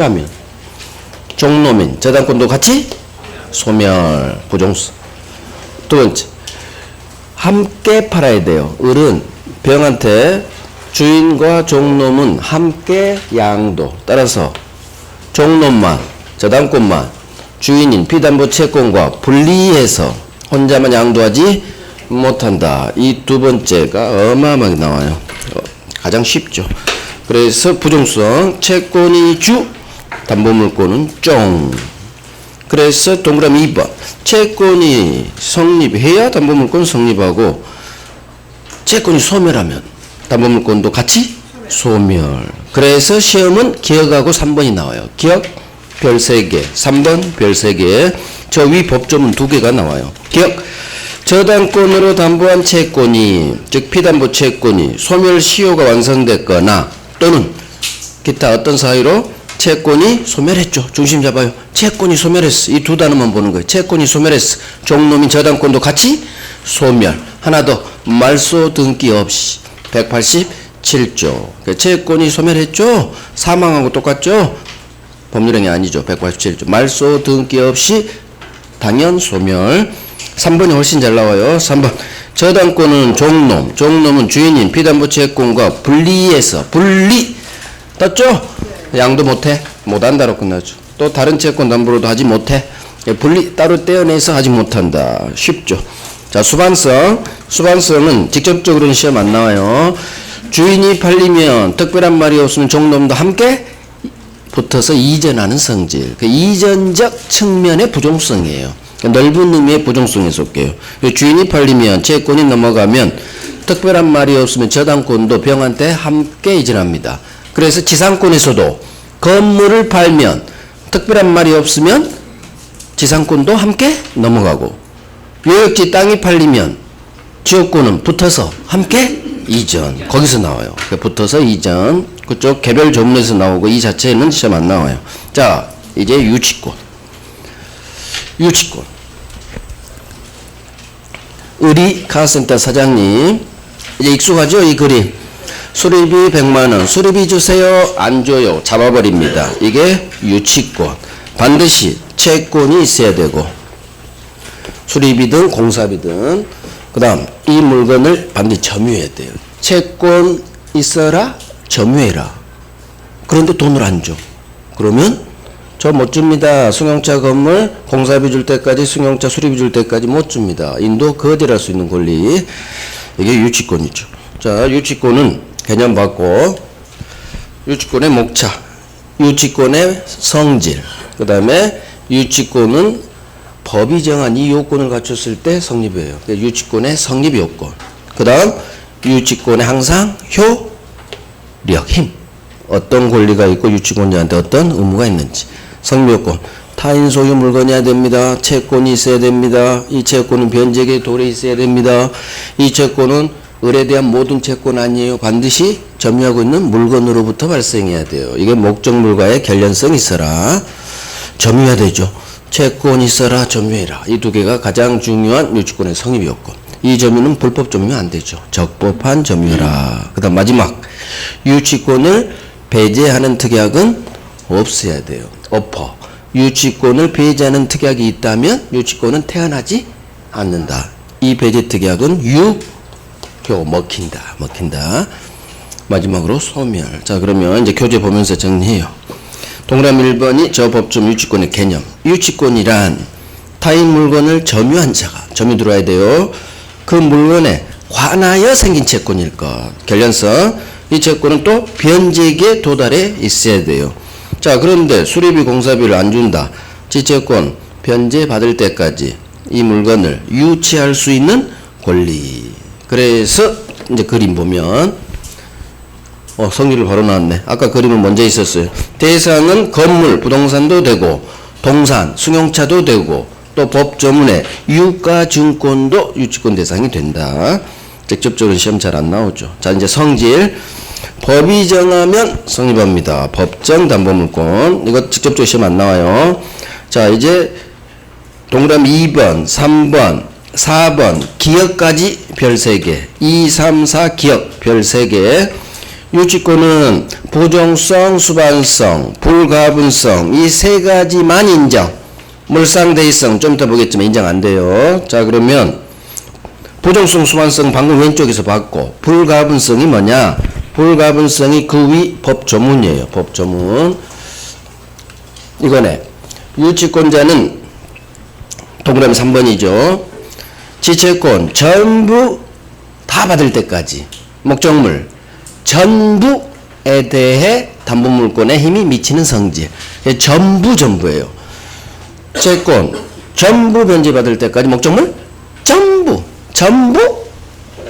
하면 종노민 저당권도 같이 소멸 부종수. 두 번째, 함께 팔아야 돼요. 을은 병한테 주인과 종놈은 함께 양도. 따라서 종놈만 저당권만 주인인 피담보 채권과 분리해서 혼자만 양도하지 못한다. 이 두 번째가 어마어마하게 나와요. 가장 쉽죠. 그래서 부종성 채권이 주, 담보물권은 종. 그래서 동그라미 2번 채권이 성립해야 담보물권 성립하고 채권이 소멸하면 담보물권도 같이 소멸. 그래서 시험은 기억하고 3번이 나와요. 기억 별 3개, 3번 별 3개. 저 위 법조문 2개가 나와요. 기억 저당권으로 담보한 채권이 즉 피담보 채권이 소멸 시효가 완성됐거나 또는 기타 어떤 사유로 채권이 소멸했죠. 중심 잡아요. 채권이 소멸했어. 이 두 단어만 보는 거예요. 채권이 소멸했어. 종놈인 저당권도 같이 소멸. 하나 더 말소 등기 없이 187조. 채권이 소멸했죠. 사망하고 똑같죠. 법률행위 아니죠. 187조. 말소 등기 없이 당연 소멸. 3번이 훨씬 잘 나와요. 3번 저당권은 종놈, 종놈은 주인인 피담보 채권과 분리해서 분리 떴죠? 양도 못해? 못한다로 끝나죠. 또 다른 채권 담보로도 하지 못해? 분리 따로 떼어내서 하지 못한다. 쉽죠. 자, 수반성. 수반성은 직접적으로는 시험 안 나와요. 주인이 팔리면 특별한 말이 없으면 종놈도 함께 붙어서 이전하는 성질. 그 이전적 측면의 부종성이에요. 넓은 의미의 부종성에 속해요. 주인이 팔리면 채권이 넘어가면 특별한 말이 없으면 저당권도 병한테 함께 이전합니다. 그래서 지상권에서도 건물을 팔면 특별한 말이 없으면 지상권도 함께 넘어가고 요역지 땅이 팔리면 지역권은 붙어서 함께 이전. 거기서 나와요. 붙어서 이전. 그쪽 개별 조문에서 나오고 이 자체는 시험 안 나와요. 자, 이제 유치권. 유치권. 의리 카센터 사장님 이제 익숙하죠? 이 그림. 수리비 100만원 수리비 주세요. 안 줘요. 잡아버립니다. 이게 유치권. 반드시 채권이 있어야 되고 수리비든 공사비든 그 다음 이 물건을 반드시 점유해야 돼요. 채권 있어라 점유해라. 그런데 돈을 안 줘. 그러면 저 못 줍니다. 승용차 건물 공사비 줄 때까지 승용차 수리비 줄 때까지 못 줍니다. 인도 거절할 수 있는 권리. 이게 유치권이죠. 자, 유치권은 개념 받고 유치권의 목차, 유치권의 성질, 그 다음에 유치권은 법이 정한 이 요건을 갖췄을 때 성립해요. 유치권의 성립 요건. 그 다음 유치권의 항상 효력, 힘. 어떤 권리가 있고 유치권자한테 어떤 의무가 있는지. 성립요건. 타인 소유 물건이어야 됩니다. 채권이 있어야 됩니다. 이 채권은 변제계 도래 있어야 됩니다. 이 채권은 을에 대한 모든 채권 아니에요. 반드시 점유하고 있는 물건으로부터 발생해야 돼요. 이게 목적물과의 결연성이 있어라. 점유해야 되죠. 채권 있어라 점유해라. 이 두 개가 가장 중요한 유치권의 성립요건. 이 점유는 불법 점유면 안 되죠. 적법한 점유라. 그 다음 마지막 유치권을 배제하는 특약은 없어야 돼요. 엎어. 유치권을 배제하는 특약이 있다면 유치권은 태어나지 않는다. 이 배제 특약은 먹힌다. 마지막으로 소멸. 자, 그러면 이제 교재 보면서 정리해요. 동그라미 1번이 저 법정 유치권의 개념. 유치권이란 타인 물건을 점유한 자가 점유 들어야 돼요. 그 물건에 관하여 생긴 채권일 것. 결연성. 이 채권은 또 변제기에 도달해 있어야 돼요. 자, 그런데 수리비 공사비를 안 준다. 지채권 변제 받을 때까지 이 물건을 유치할 수 있는 권리. 그래서 이제 그림 보면 성질을 바로 나왔네. 아까 그림은 먼저 있었어요. 대상은 건물, 부동산도 되고 동산, 승용차도 되고 또 법조문에 유가증권도 유치권 대상이 된다. 직접적으로 시험 잘 안 나오죠. 자, 이제 성질. 법이 정하면 성립합니다. 법정 담보물권. 이거 직접적으로 시험 안 나와요. 자, 이제 동그라미 2번, 3번, 4번 기억까지 별 3개. 2, 3, 4 기억 별 3개. 유치권은 부종성, 수반성, 불가분성 이 세 가지만 인정. 물상대의성 좀 이따 보겠지만 인정 안 돼요. 자, 그러면 부종성, 수반성 방금 왼쪽에서 봤고, 불가분성이 뭐냐? 불가분성이 그 위 법조문이에요. 법조문. 이거네. 유치권자는 동그라미 3번이죠. 지체권 전부 다 받을 때까지 목적물 전부에 대해 담보물권의 힘이 미치는 성질. 전부예요. 채권 전부 변제받을 때까지 목적물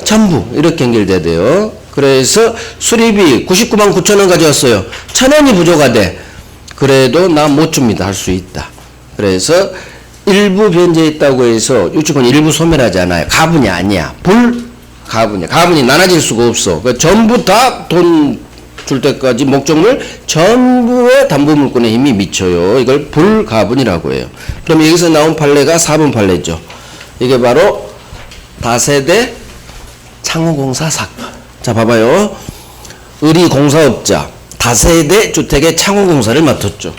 전부 이렇게 연결돼야 돼요. 그래서 수리비 99만 9천 원 가져왔어요. 1,000원이 부족하대. 그래도 나 못 줍니다. 할 수 있다. 그래서 일부 변제했다고 해서 유치권 일부 소멸하지 않아요. 가분이 아니야. 불가분이야. 가분이 나눠질 수가 없어. 그러니까 전부 다 돈 줄 때까지 목적물 전부의 담보물권의 힘이 미쳐요. 이걸 불가분이라고 해요. 그럼 여기서 나온 판례가 4번 판례죠. 이게 바로 다세대 창호공사 사건. 자, 봐봐요. 의리공사업자 다세대 주택의 창호공사를 맡았죠.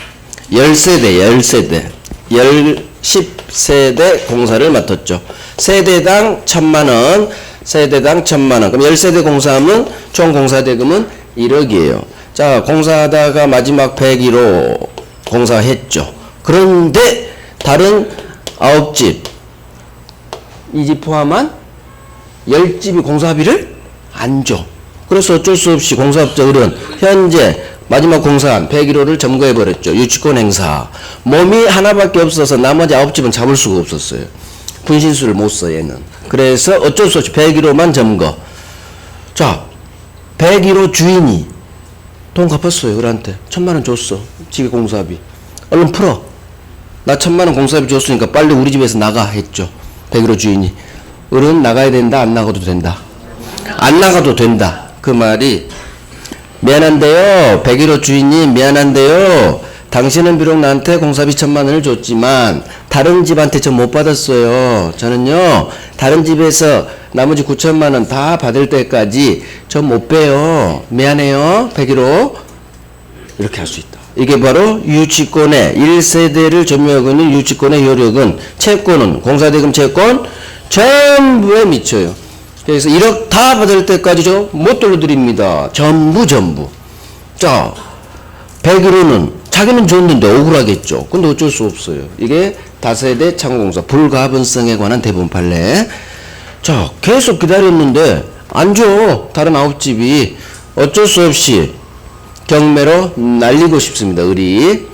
10세대 10세대 공사를 맡았죠. 세대당 1,000만원, 세대당 1,000만원. 그럼 10세대 공사하면 총 공사대금은 1억이에요. 자, 공사하다가 마지막 101호 공사했죠. 그런데 다른 9집, 이 집 포함한 10집이 공사비를 안 줘. 그래서 어쩔 수 없이 공사업자 을은 현재 마지막 공사한 101호를 점거해버렸죠. 유치권 행사. 몸이 하나밖에 없어서 나머지 9집은 잡을 수가 없었어요. 분신술을 못 써, 얘는. 그래서 어쩔 수 없이 101호만 점거. 자, 101호 주인이 돈 갚았어요. 을한테 1,000만원 줬어. 지게 공사비. 얼른 풀어. 나 1,000만원 공사비 줬으니까 빨리 우리 집에서 나가 했죠. 101호 주인이. 을은 나가야 된다, 안 나가도 된다? 안 나가도 된다. 그 말이 미안한데요. 101호 주인님 미안한데요. 당신은 비록 나한테 공사비 1,000만원을 줬지만 다른 집한테 저 못 받았어요. 저는요 다른 집에서 나머지 9,000만원 다 받을 때까지 저 못 빼요. 미안해요. 101호. 이렇게 할 수 있다. 이게 바로 유치권의 1세대를 점유하고 있는 유치권의 효력은 채권은 공사대금 채권 전부에 미쳐요. 그래서 1억 다 받을 때까지 저 못 돌려드립니다. 전부. 자, 101호는 자기는 줬는데 억울하겠죠. 근데 어쩔 수 없어요. 이게 다세대 창호공사 불가분성에 관한 대법원 판례. 자, 계속 기다렸는데 안 줘. 다른 9집이. 어쩔 수 없이 경매로 날리고 싶습니다. 을이.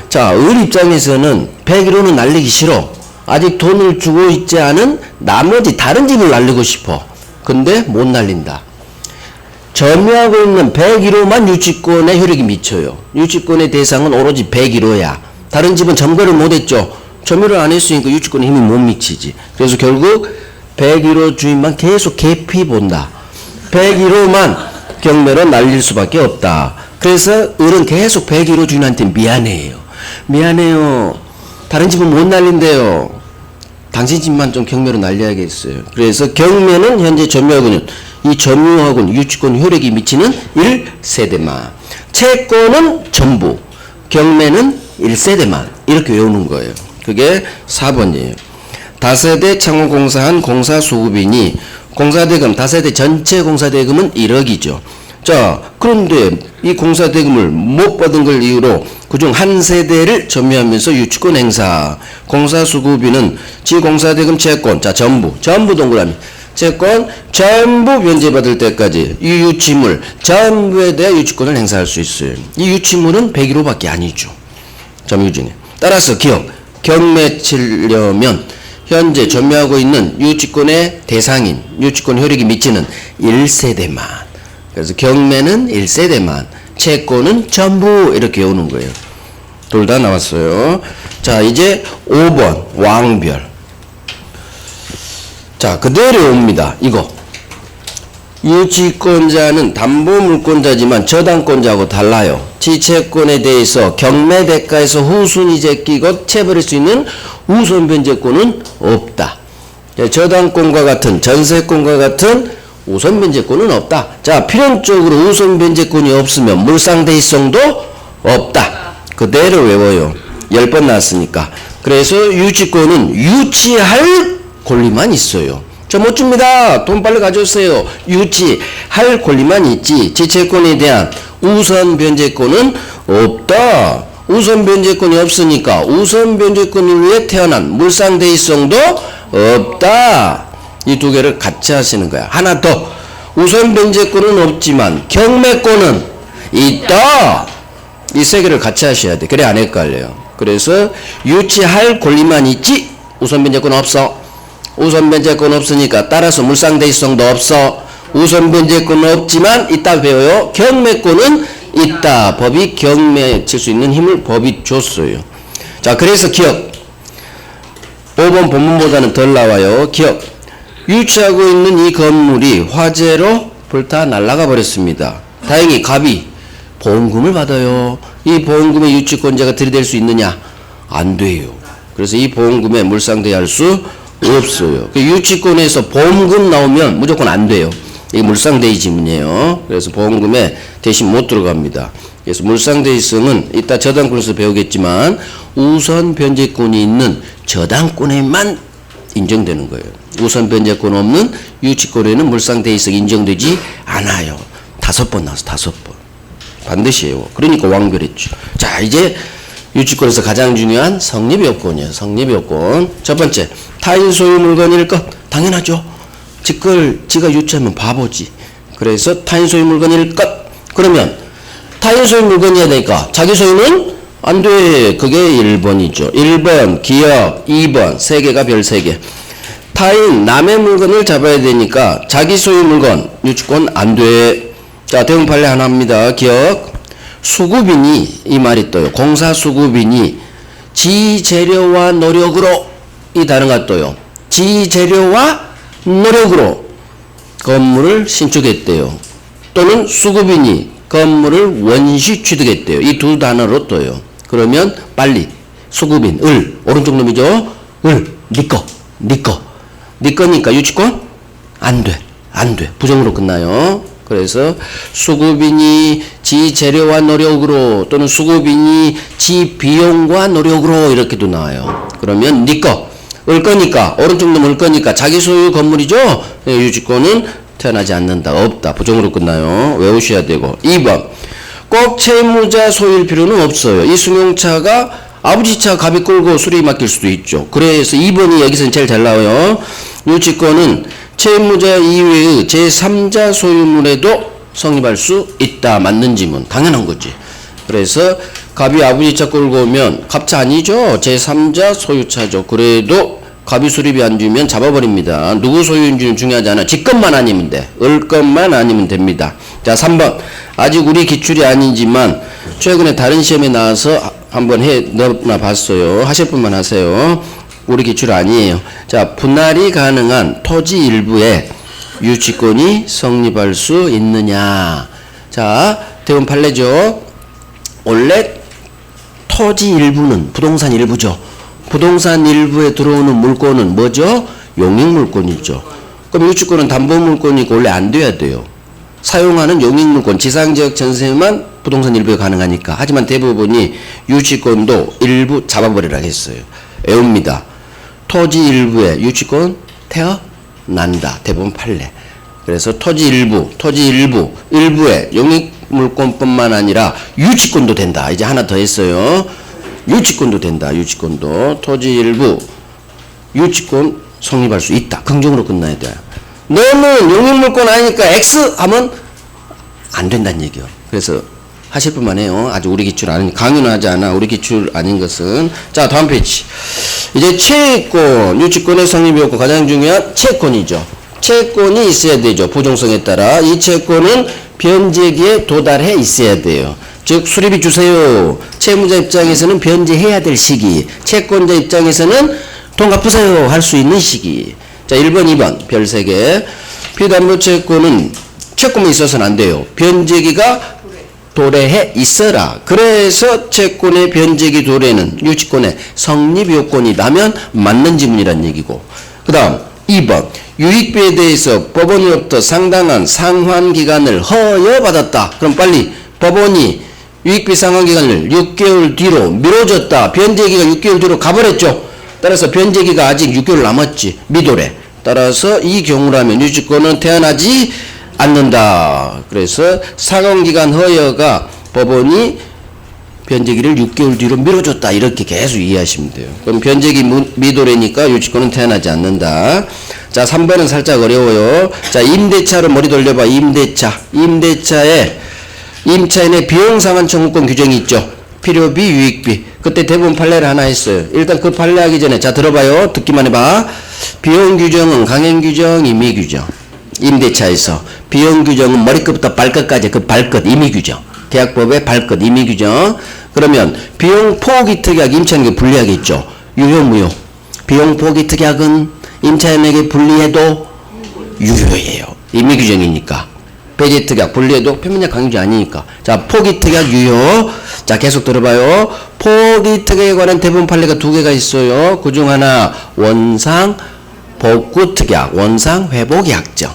자, 을 입장에서는 101호는 날리기 싫어. 아직 돈을 주고 있지 않은 나머지 다른 집을 날리고 싶어. 근데 못 날린다. 점유하고 있는 101호만 유치권의 효력이 미쳐요. 유치권의 대상은 오로지 101호야. 다른 집은 점거를 못했죠. 점유를 안 했으니까 유치권의 힘이 못 미치지. 그래서 결국 101호 주인만 계속 개피 본다. 101호만 경매로 날릴 수밖에 없다. 그래서 을은 계속 101호 주인한테 미안해요. 다른 집은 못 날린대요. 당신 집만 좀 경매로 날려야겠어요. 그래서 경매는 현재 점유하고 있는 이 점유하고는 유치권 효력이 미치는 1세대만. 채권은 전부. 경매는 1세대만. 이렇게 외우는 거예요. 그게 4번이에요. 다세대 창호공사한 공사수급이니 공사대금, 다세대 전체 공사대금은 1억이죠. 자, 그런데 이 공사대금을 못 받은 걸 이유로 그중 한 세대를 점유하면서 유치권 행사. 공사수급비는 지공사대금 채권, 자, 전부 동그라미. 채권 전부 변제받을 때까지 이 유치물 전부에 대해 유치권을 행사할 수 있어요. 이 유치물은 101호밖에 아니죠. 점유 중에. 따라서 기억. 경매 치려면 현재 점유하고 있는 유치권의 대상인 유치권 효력이 미치는 1세대만. 그래서 경매는 1세대만. 채권은 전부 이렇게 외우는 거예요. 둘 다 나왔어요. 자, 이제 5번 왕별. 자, 그대로 옵니다. 이거. 유치권자는 담보물권자지만 저당권자하고 달라요. 지채권에 대해서 경매 대가에서 후순위 제끼 곧 채버릴 수 있는 우선 변제권은 없다. 저당권과 같은 전세권과 같은 우선 변제권은 없다. 자, 필연적으로 우선 변제권이 없으면 물상대의성도 없다. 그대로 외워요. 10번 나왔으니까. 그래서 유치권은 유치할 권리만 있어요. 저 못 줍니다. 돈 빨리 가져오세요. 유치할 권리만 있지 지체권에 대한 우선 변제권은 없다. 우선 변제권이 없으니까 우선 변제권을 위해 태어난 물상대의성도 없다. 이 두 개를 같이 하시는 거야. 하나 더. 우선 변제권은 없지만 경매권은 있다. 이 세 개를 같이 하셔야 돼. 그래 안 헷갈려요. 그래서 유치할 권리만 있지 우선 변제권 없어. 우선 변제권 없으니까 따라서 물상대의성도 없어. 우선 변제권은 없지만 이따 배워요. 경매권은 있다. 법이 경매 칠 수 있는 힘을 법이 줬어요. 자, 그래서 기억. 5번 본문보다는 덜 나와요. 기억. 유치하고 있는 이 건물이 화재로 불타 날아가 버렸습니다. 다행히 갑이 보험금을 받아요. 이 보험금의 유치권자가 들이댈 수 있느냐? 안 돼요. 그래서 이 보험금에 물상대할 수 없어요. 그 유치권에서 보험금 나오면 무조건 안 돼요. 이게 물상대의 지문이에요. 그래서 보험금에 대신 못 들어갑니다. 그래서 물상대의성은 이따 저당권에서 배우겠지만 우선 변제권이 있는 저당권에만 인정되는 거예요. 우선 변제권 없는 유치권에는 물상대의성 인정되지 않아요. 5번 나와서 5번. 반드시 해요. 그러니까 완결했죠. 자, 이제 유치권에서 가장 중요한 성립요건이에요. 성립요건. 첫 번째, 타인 소유 물건일 것. 당연하죠. 지가 유치하면 바보지. 그래서 타인 소유 물건일 것. 그러면 타인 소유 물건이어야 되니까 자기 소유는 안 돼. 그게 1번이죠. 1번 기업, 2번 세 개가 별 3개. 타인 남의 물건을 잡아야 되니까 자기 소유 물건 유치권 안 돼. 자, 대응 판례 하나 합니다. 기억. 수급인이 이 말이 떠요. 공사 수급인이 지재료와 노력으로 이 단어가 떠요. 지재료와 노력으로 건물을 신축했대요. 또는 수급인이 건물을 원시 취득했대요. 이 두 단어로 떠요. 그러면 빨리 수급인 을 오른쪽 놈이죠. 을 네 거니까 유치권 안 돼. 부정으로 끝나요. 그래서 수급인이 지 재료와 노력으로 또는 수급인이 지 비용과 노력으로 이렇게도 나와요. 그러면 네 거, 을 거니까 오른쪽 놈 을 거니까 자기 소유 건물이죠. 유치권은 태어나지 않는다. 없다. 부정으로 끝나요. 외우셔야 되고. 2번 꼭 채무자 소유일 필요는 없어요. 이 승용차가 아버지 차 갑이 끌고 수리에 맡길 수도 있죠. 그래서 2번이 여기서는 제일 잘 나와요. 유치권은 채무자 이외의 제3자 소유물에도 성립할 수 있다. 맞는 지문. 당연한 거지. 그래서 갑이 아버지 차 끌고 오면 갑차 아니죠. 제3자 소유차죠. 그래도 갑이 수리비 안 주면 잡아버립니다. 누구 소유인지는 중요하지 않아. 지 것만 아니면 돼. 을 것만 아니면 됩니다. 자, 3번. 아직 우리 기출이 아니지만 최근에 다른 시험에 나와서 한번 넣어놔 봤어요. 하실 분만 하세요. 우리 기출 아니에요. 자, 분할이 가능한 토지 일부에 유치권이 성립할 수 있느냐. 자, 대원 판례죠. 원래 토지 일부는 부동산 일부죠. 부동산 일부에 들어오는 물권은 뭐죠? 용익물권이죠. 그럼 유치권은 담보물권이고 원래 안 돼야 돼요. 사용하는 용익물권, 지상지역 전세만 부동산 일부에 가능하니까. 하지만 대부분이 유치권도 일부 잡아버리라 했어요. 외웁니다. 토지 일부에 유치권 태어난다. 대부분 판례. 그래서 토지 일부에 용익물권뿐만 아니라 유치권도 된다. 이제 하나 더 했어요. 유치권도 된다. 유치권도. 토지 일부 유치권 성립할 수 있다. 긍정으로 끝나야 돼요. 너는 용익물권 아니니까 X 하면 안 된다는 얘기요. 그래서 하실 뿐만 해요. 아직 우리 기출 아닌, 강요는 하지 않아. 우리 기출 아닌 것은. 자, 다음 페이지. 이제 채권, 유치권의 성립이 없고 가장 중요한 채권이죠. 채권이 있어야 되죠. 부정성에 따라. 이 채권은 변제기에 도달해 있어야 돼요. 즉, 수리비 주세요. 채무자 입장에서는 변제해야 될 시기. 채권자 입장에서는 돈 갚으세요. 할 수 있는 시기. 자, 1번, 2번. 별 3개. 피담보채권은 채권만 있어서는 안 돼요. 변제기가 도래해 있어라. 그래서 채권의 변제기 도래는 유치권의 성립요건이라면 맞는 지문이란 얘기고. 그 다음 2번 유익비에 대해서 법원으로부터 상당한 상환기간을 허여받았다. 그럼 빨리 법원이 유익비 상환기간을 6개월 뒤로 미뤄줬다. 변제기가 6개월 뒤로 가버렸죠. 따라서 변제기가 아직 6개월 남았지. 미도래. 따라서 이 경우라면 유치권은 태어나지 않는다. 그래서 상환기간 허여가 법원이 변제기를 6개월 뒤로 미뤄줬다. 이렇게 계속 이해하시면 돼요. 그럼 변제기 미도래니까 유치권은 태어나지 않는다. 자, 3번은 살짝 어려워요. 자, 임대차로 머리 돌려봐. 임대차. 임차인의 비용상환 청구권 규정이 있죠. 필요비, 유익비. 그때 대부분 판례를 하나 했어요. 일단 그 판례하기 전에 자 들어봐요. 듣기만 해봐. 비용 규정은 강행 규정, 임의 규정. 임대차에서 비용 규정은 머리끝부터 발끝까지 그 발끝 임의 규정. 계약법의 발끝 임의 규정. 그러면 비용 포기 특약 임차인에게 불리하겠죠. 유효 무효. 비용 포기 특약은 임차인에게 불리해도 유효예요. 임의 규정이니까. 배제 특약 불리해도 표면적 강요죄 아니니까. 자, 포기 특약 유효. 자, 계속 들어봐요. 포기 특약에 관한 대부분 판례가 두 개가 있어요. 그중 하나 원상 복구 특약, 원상 회복 약정.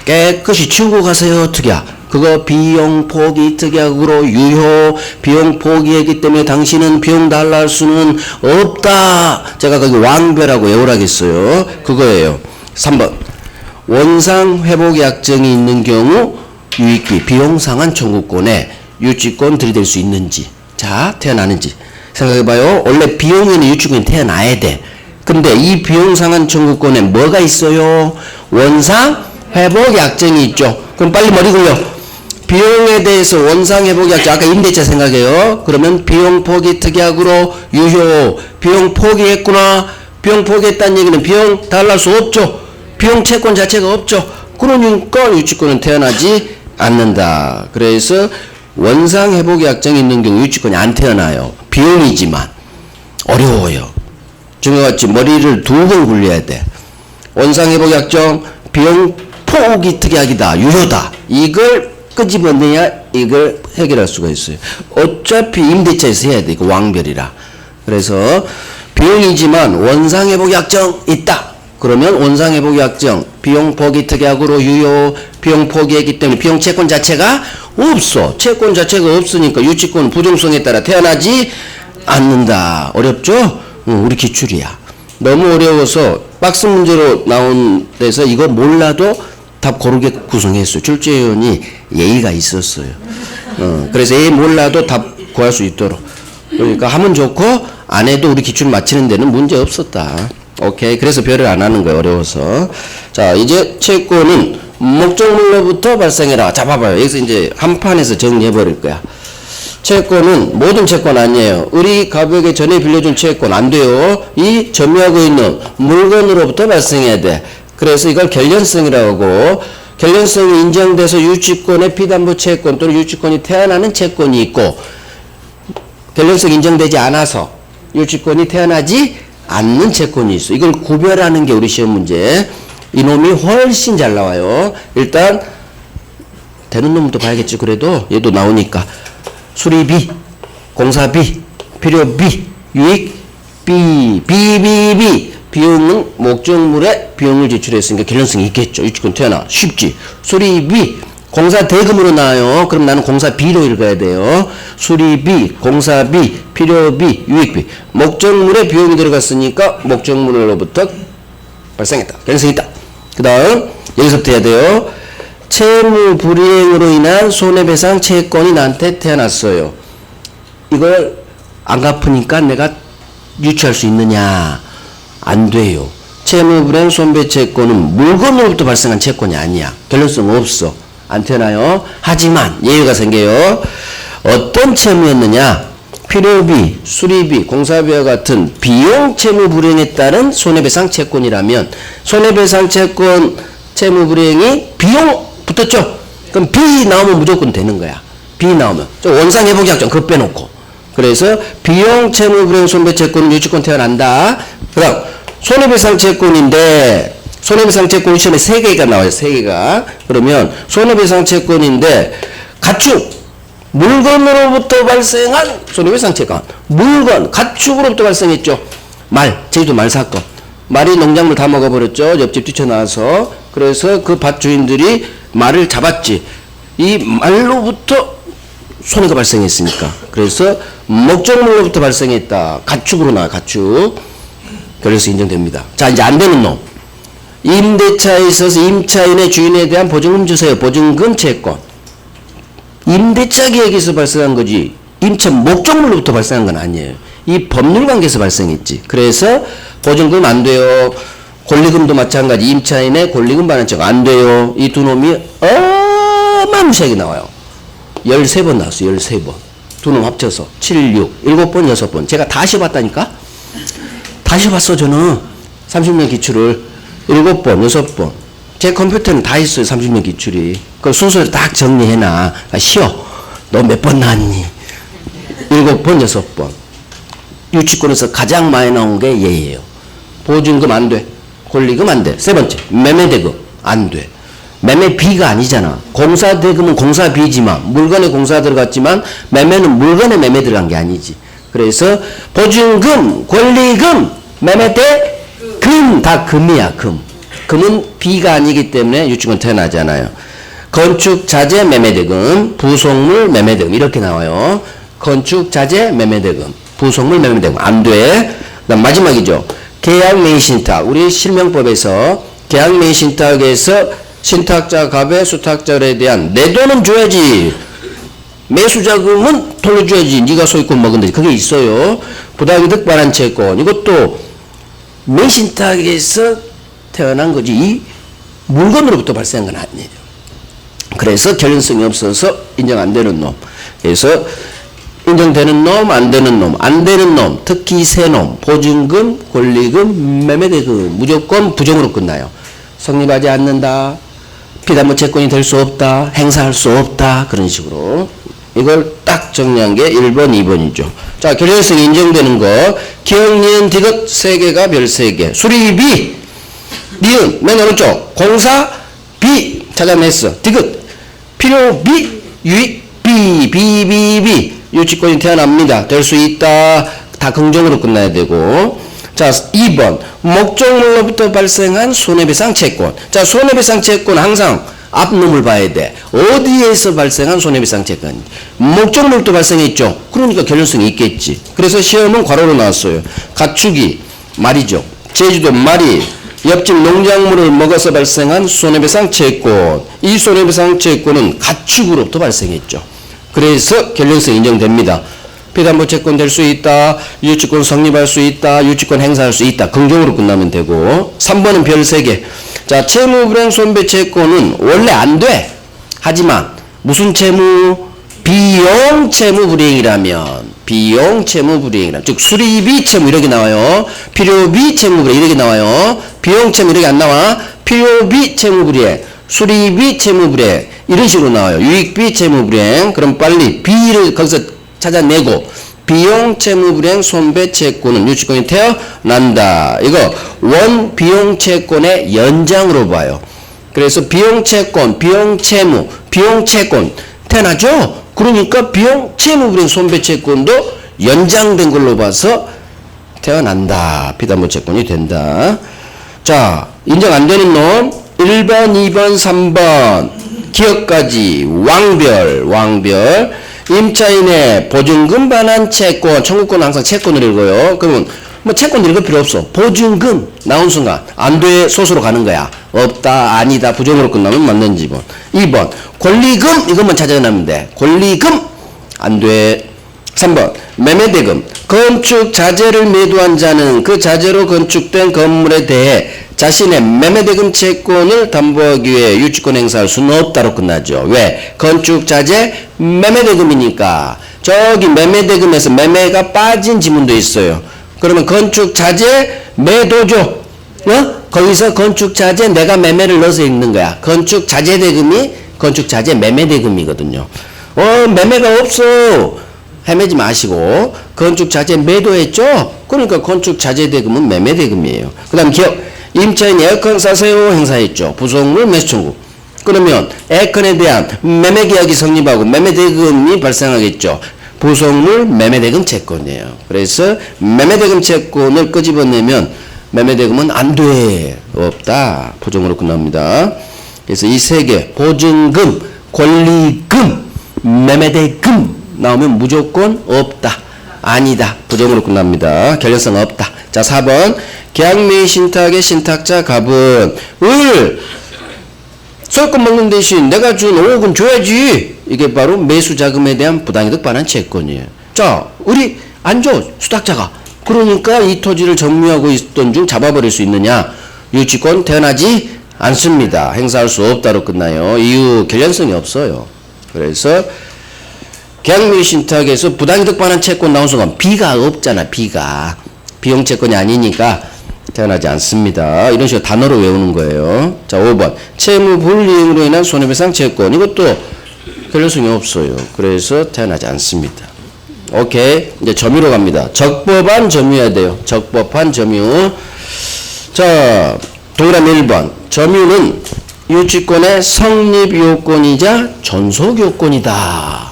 깨끗이 치우고 가세요 특약. 그거 비용 포기 특약으로 유효. 비용 포기했기 때문에 당신은 비용 달라 할 수는 없다. 제가 거기 왕별하고 외우라겠어요. 그거예요. 3번. 원상 회복 약정이 있는 경우 유익비 비용 상환 청구권에 유치권 들이댈 수 있는지. 자, 태어나는지 생각해봐요. 원래 비용에는 유치권이 태어나야 돼. 근데 이 비용 상환 청구권에 뭐가 있어요? 원상 회복 약정이 있죠. 그럼 빨리 머리 굴려. 비용에 대해서 원상 회복 약정, 아까 임대차 생각해요. 그러면 비용 포기 특약으로 유효. 비용 포기했구나. 비용 포기했다는 얘기는 비용 달랄 수 없죠. 비용 채권 자체가 없죠. 그러니까 유치권은 태어나지 않는다. 그래서 원상 회복 약정이 있는 경우 유치권이 안 태어나요. 비용이지만 어려워요. 지금같이 머리를 두 번 굴려야 돼. 원상 회복 약정, 비용 포기 특약이다, 유효다. 이걸 끄집어내야 이걸 해결할 수가 있어요. 어차피 임대차에서 해야 돼. 이거 왕별이라. 그래서 비용이지만 원상 회복 약정 있다. 그러면 원상 회복 약정, 비용 포기 특약으로 유효. 비용 포기했기 때문에 비용 채권 자체가 없어. 채권 자체가 없으니까 유치권 부정성에 따라 태어나지 않는다. 어렵죠? 우리 기출이야. 너무 어려워서 박스 문제로 나온 데서 이거 몰라도 답 고르게 구성했어요. 출제위원이 예의가 있었어요. 그래서 몰라도 답 구할 수 있도록. 그러니까 하면 좋고 안 해도 우리 기출 맞히는 데는 문제 없었다. 오케이. 그래서 별을 안 하는 거예요. 어려워서. 자, 이제 채권은 목적물로부터 발생해라. 자, 봐봐요. 여기서 이제 한 판에서 정리해 버릴 거야. 채권은 모든 채권 아니에요. 우리 가격에 전에 빌려준 채권 안 돼요. 이 점유하고 있는 물건으로부터 발생해야 돼. 그래서 이걸 결련성이라고 하고, 결련성이 인정돼서 유치권의 피담보 채권 또는 유치권이 태어나는 채권이 있고, 결련성이 인정되지 않아서 유치권이 태어나지 않는 채권이 있어. 이걸 구별하는 게 우리 시험 문제. 이놈이 훨씬 잘 나와요. 일단 되는 놈도 봐야겠지. 그래도 얘도 나오니까 수리비, 공사비, 필요비, 유익비, 비비비. 비용은 목적물에 비용을 지출했으니까 결론성이 있겠죠. 유치권 태어나. 쉽지. 수리비, 공사 대금으로 나와요. 그럼 나는 공사비로 읽어야 돼요. 수리비, 공사비, 필요비, 유익비. 목적물에 비용이 들어갔으니까 목적물로부터 발생했다. 결론성이 있다. 그 다음 여기서부터 해야 돼요. 채무 불이행으로 인한 손해배상 채권이 나한테 태어났어요. 이걸 안 갚으니까 내가 유치할 수 있느냐? 안 돼요. 채무 불이행 손배채권은 물건으로부터 발생한 채권이 아니야. 결론성 없어. 안 태어나요. 하지만 예외가 생겨요. 어떤 채무였느냐? 필요비, 수리비, 공사비와 같은 비용 채무 불이행에 따른 손해배상 채권이라면 손해배상 채권 채무 불이행이 비용 붙었죠? 그럼 B 나오면 무조건 되는 거야. B 나오면. 원상 회복 약정 그거 빼놓고. 그래서 비용 채무 불이행 손배 채권은 유치권 태어난다. 그 다음 손해배상 채권인데 손해배상 채권이 시험에 3개가 나와요. 3개가. 그러면 손해배상 채권인데 가축 물건으로부터 발생한 손해배상 채권. 물건 가축으로부터 발생했죠. 말 제주도 말 사건. 말이 농작물 다 먹어버렸죠. 옆집 뛰쳐나와서. 그래서 그 밭 주인들이 말을 잡았지. 이 말로부터 손해가 발생했으니까. 그래서 목적물로부터 발생했다. 가축으로 나와, 가축. 그래서 인정됩니다. 자, 이제 안 되는 놈. 임대차에 있어서 임차인의 주인에 대한 보증금 주세요. 보증금 채권. 임대차 계획에서 발생한 거지. 임차 목적물로부터 발생한 건 아니에요. 이 법률 관계에서 발생했지. 그래서 보증금 안 돼요. 권리금도 마찬가지. 임차인의 권리금 반환 채권 안 돼요. 이 두 놈이 어마무시하게 나와요. 13번 나왔어요. 13번. 두 놈 합쳐서 7, 6, 7번, 6번. 제가 다 씌워봤다니까? 다 씌워봤어 저는. 30년 기출을 7번, 6번. 제 컴퓨터는 다 있어요. 30년 기출이. 그 순서를 딱 정리해놔. 쉬어. 너 몇 번 나왔니? 7번, 6번. 유치권에서 가장 많이 나온 게 얘예요. 보증금 안 돼. 권리금 안 돼. 세 번째, 매매대금 안 돼. 매매비가 아니잖아. 공사대금은 공사비지만 물건에 공사 들어갔지만 매매는 물건에 매매 들어간 게 아니지. 그래서 보증금, 권리금, 매매대금 다 금이야. 금. 금은 비가 아니기 때문에 유치권 태어나잖아요. 건축자재 매매대금, 부속물 매매대금 이렇게 나와요. 건축자재 매매대금, 부속물 매매대금 안 돼. 그다음 마지막이죠. 계약매입신탁. 우리 실명법에서 계약매입신탁에서 신탁자 갑의 수탁자에 대한 내 돈은 줘야지. 매수자금은 돌려줘야지. 네가 소유권 먹은 데 그게 있어요. 부당이득 반환 채권. 이것도 매신탁에서 태어난 거지. 이 물건으로부터 발생한 건 아니에요. 그래서 결연성이 없어서 인정 안 되는 놈. 그래서 인정되는 놈, 안 되는 놈, 안 되는 놈, 특히 세 놈, 보증금, 권리금, 매매대금 무조건 부정으로 끝나요. 성립하지 않는다. 피담보 채권이 될 수 없다. 행사할 수 없다. 그런 식으로. 이걸 딱 정리한 게 1번, 2번이죠. 자, 결연성이 인정되는 거. 기억, 니은, 디귿 3개가 별 3개. 수리비, 니은, 맨 오른쪽. 공사, 비, 찾아냈어. 디귿, 필요비, 유익비, 비비비. 유치권이 태어납니다. 될 수 있다. 다 긍정으로 끝나야 되고. 자, 2번. 목적물로부터 발생한 손해배상 채권. 자, 손해배상 채권 항상 앞놈을 봐야 돼. 어디에서 발생한 손해배상 채권? 목적물부터 발생했죠. 그러니까 결연성이 있겠지. 그래서 시험은 괄호로 나왔어요. 가축이 말이죠. 제주도 말이 옆집 농작물을 먹어서 발생한 손해배상 채권. 이 손해배상 채권은 가축으로부터 발생했죠. 그래서 결연성 인정됩니다. 피담보 채권 될 수 있다. 유치권 성립할 수 있다. 유치권 행사할 수 있다. 긍정으로 끝나면 되고. 3번은 별 3개. 자, 채무불이행 손배 채권은 원래 안 돼. 하지만 무슨 채무? 비용 채무불이행이라면. 비용 채무불이행이라면. 즉 수리비 채무 이렇게 나와요. 필요비 채무불이행 이렇게 나와요. 비용 채무 이렇게 안 나와. 필요비 채무불이행. 수리비 채무불이행 이런 식으로 나와요. 유익비 채무불이행. 그럼 빨리 B를 거기서 찾아내고 비용 채무불이행 손배 채권은 유치권이 태어난다. 이거 원 비용 채권의 연장으로 봐요. 그래서 비용 채권, 비용 채무, 비용 채권 태어나죠? 그러니까 비용 채무불이행 손배 채권도 연장된 걸로 봐서 태어난다. 피담보 채권이 된다. 자, 인정 안 되는 놈 1번, 2번, 3번 기억까지 왕별 임차인의 보증금 반환 채권 청구권은 항상 채권을 읽어요. 그러면 뭐 채권 읽을 필요 없어. 보증금 나온 순간 안 돼 소수로 가는 거야. 없다 아니다 부정으로 끝나면 맞는 지분. 2번 권리금 이것만 찾아내면 돼. 권리금 안 돼. 3번 매매대금 건축 자재를 매도한 자는 그 자재로 건축된 건물에 대해 자신의 매매대금 채권을 담보하기 위해 유치권 행사할 수는 없다로 끝나죠. 왜? 건축 자재 매매대금이니까. 저기 매매대금에서 매매가 빠진 지문도 있어요. 그러면 건축 자재 매도죠. 거기서 건축 자재 내가 매매를 넣어서 읽는 거야. 건축 자재 대금이 건축 자재 매매대금이거든요. 매매가 없어. 헤매지 마시고 건축 자재 매도했죠? 그러니까 건축 자재 대금은 매매 대금이에요. 그 다음 기억 임차인 에어컨 사세요 행사했죠. 부속물 매수 청구. 그러면 에어컨에 대한 매매 계약이 성립하고 매매 대금이 발생하겠죠. 부속물 매매 대금 채권이에요. 그래서 매매 대금 채권을 끄집어내면 매매대금은 안 돼. 없다. 부정으로 끝납니다. 그래서 이 세 개, 보증금, 권리금, 매매대금 나오면 무조건 없다. 아니다. 부정으로 끝납니다. 결연성 없다. 자, 4번. 계약매입 신탁의 신탁자 갑은 을 소유권 먹는 대신 내가 준 5억은 줘야지. 이게 바로 매수자금에 대한 부당이득 반환 채권이에요. 자, 우리 안 줘. 수탁자가. 그러니까 이 토지를 점유하고 있던 중 잡아버릴 수 있느냐? 유치권 태어나지 않습니다. 행사할 수 없다로 끝나요. 이유 결연성이 없어요. 그래서 계약매입 신탁에서 부당이득 반환 채권 나온 순간 B가 없잖아. B가 비용 채권이 아니니까 태어나지 않습니다. 이런 식으로 단어로 외우는 거예요. 자, 5번 채무 불이행으로 인한 손해배상 채권 이것도 결연성이 없어요. 그래서 태어나지 않습니다. 오케이. 이제 점유로 갑니다. 적법한 점유해야 돼요. 적법한 점유. 자, 동그라미 1번. 점유는 유치권의 성립 요건이자 전속 요건이다.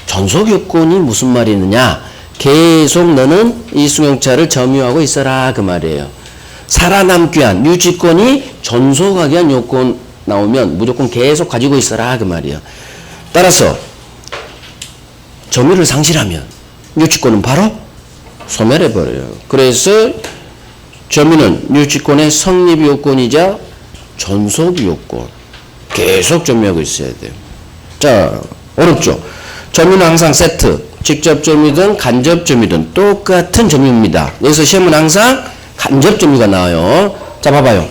전속 요건이 무슨 말이느냐? 계속 너는 이 승용차를 점유하고 있어라 그 말이에요. 살아남기 위한 유치권이 전속하기 위한 요건 나오면 무조건 계속 가지고 있어라 그 말이에요. 따라서 점유를 상실하면 유치권은 바로 소멸해버려요. 그래서 점유는 유치권의 성립 요건이자 전속 요건. 계속 점유하고 있어야 돼요. 자, 오른쪽. 점유는 항상 세트. 직접 점유든 간접 점유든 똑같은 점유입니다. 여기서 시험은 항상 간접 점유가 나와요. 자, 봐봐요.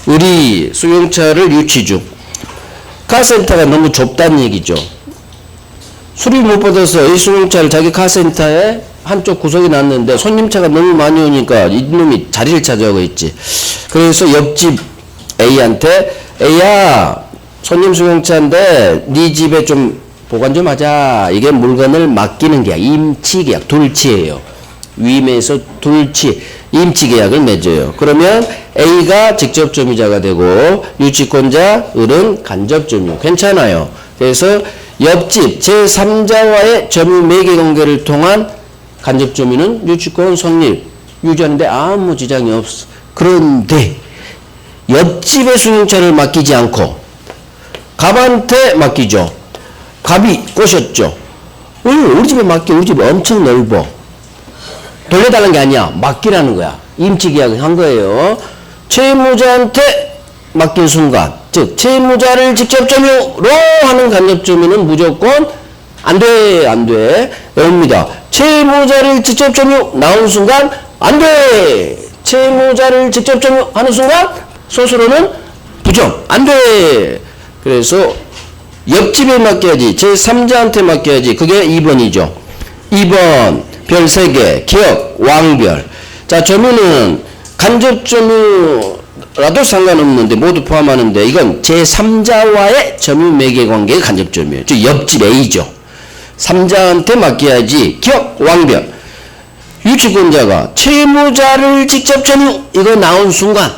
우리 승용차를 유치 중. 카센터가 너무 좁다는 얘기죠. 수리 못 받아서 이 승용차를 자기 카센터에 한쪽 구석에 놨는데 손님차가 너무 많이 오니까 이놈이 자리를 차지하고 있지. 그래서 옆집 A한테 A야 손님 승용차인데 네 집에 좀 보관 좀 하자. 이게 물건을 맡기는 계약, 임치 계약, 둘치예요. 위임에서 둘치, 임치 계약을 맺어요. 그러면 A가 직접 점유자가 되고 유치권자 을은 간접 점유. 괜찮아요. 그래서 옆집 제3자와의 점유 매개 관계를 통한 간접 점유는 유치권 성립 유지하는데 아무 지장이 없어. 그런데 옆집의 승용차를 맡기지 않고 갑한테 맡기죠. 갑이 꼬셨죠. 우리 집에 맡겨. 우리 집 엄청 넓어. 돌려달라는 게 아니야. 맡기라는 거야. 임치 계약을 한 거예요. 채무자한테 맡긴 순간, 즉 채무자를 직접 점유로 하는 간접 점유는 무조건 안 돼. 안 돼. 외웁니다. 채무자를 직접 점유 나온 순간 안 돼. 채무자를 직접 점유하는 순간 스스로는 부정. 안 돼. 그래서 옆집에 맡겨야지. 제3자한테 맡겨야지. 그게 2번이죠. 2번 별 3개 기업 왕별. 자, 점유는 간접 점유라도 상관없는데 모두 포함하는데 이건 제3자와의 점유 매개 관계의 간접 점유예요. 즉 옆집 A죠. 3자한테 맡겨야지. 기업 왕별. 유치권자가 채무자를 직접 점유 이거 나온 순간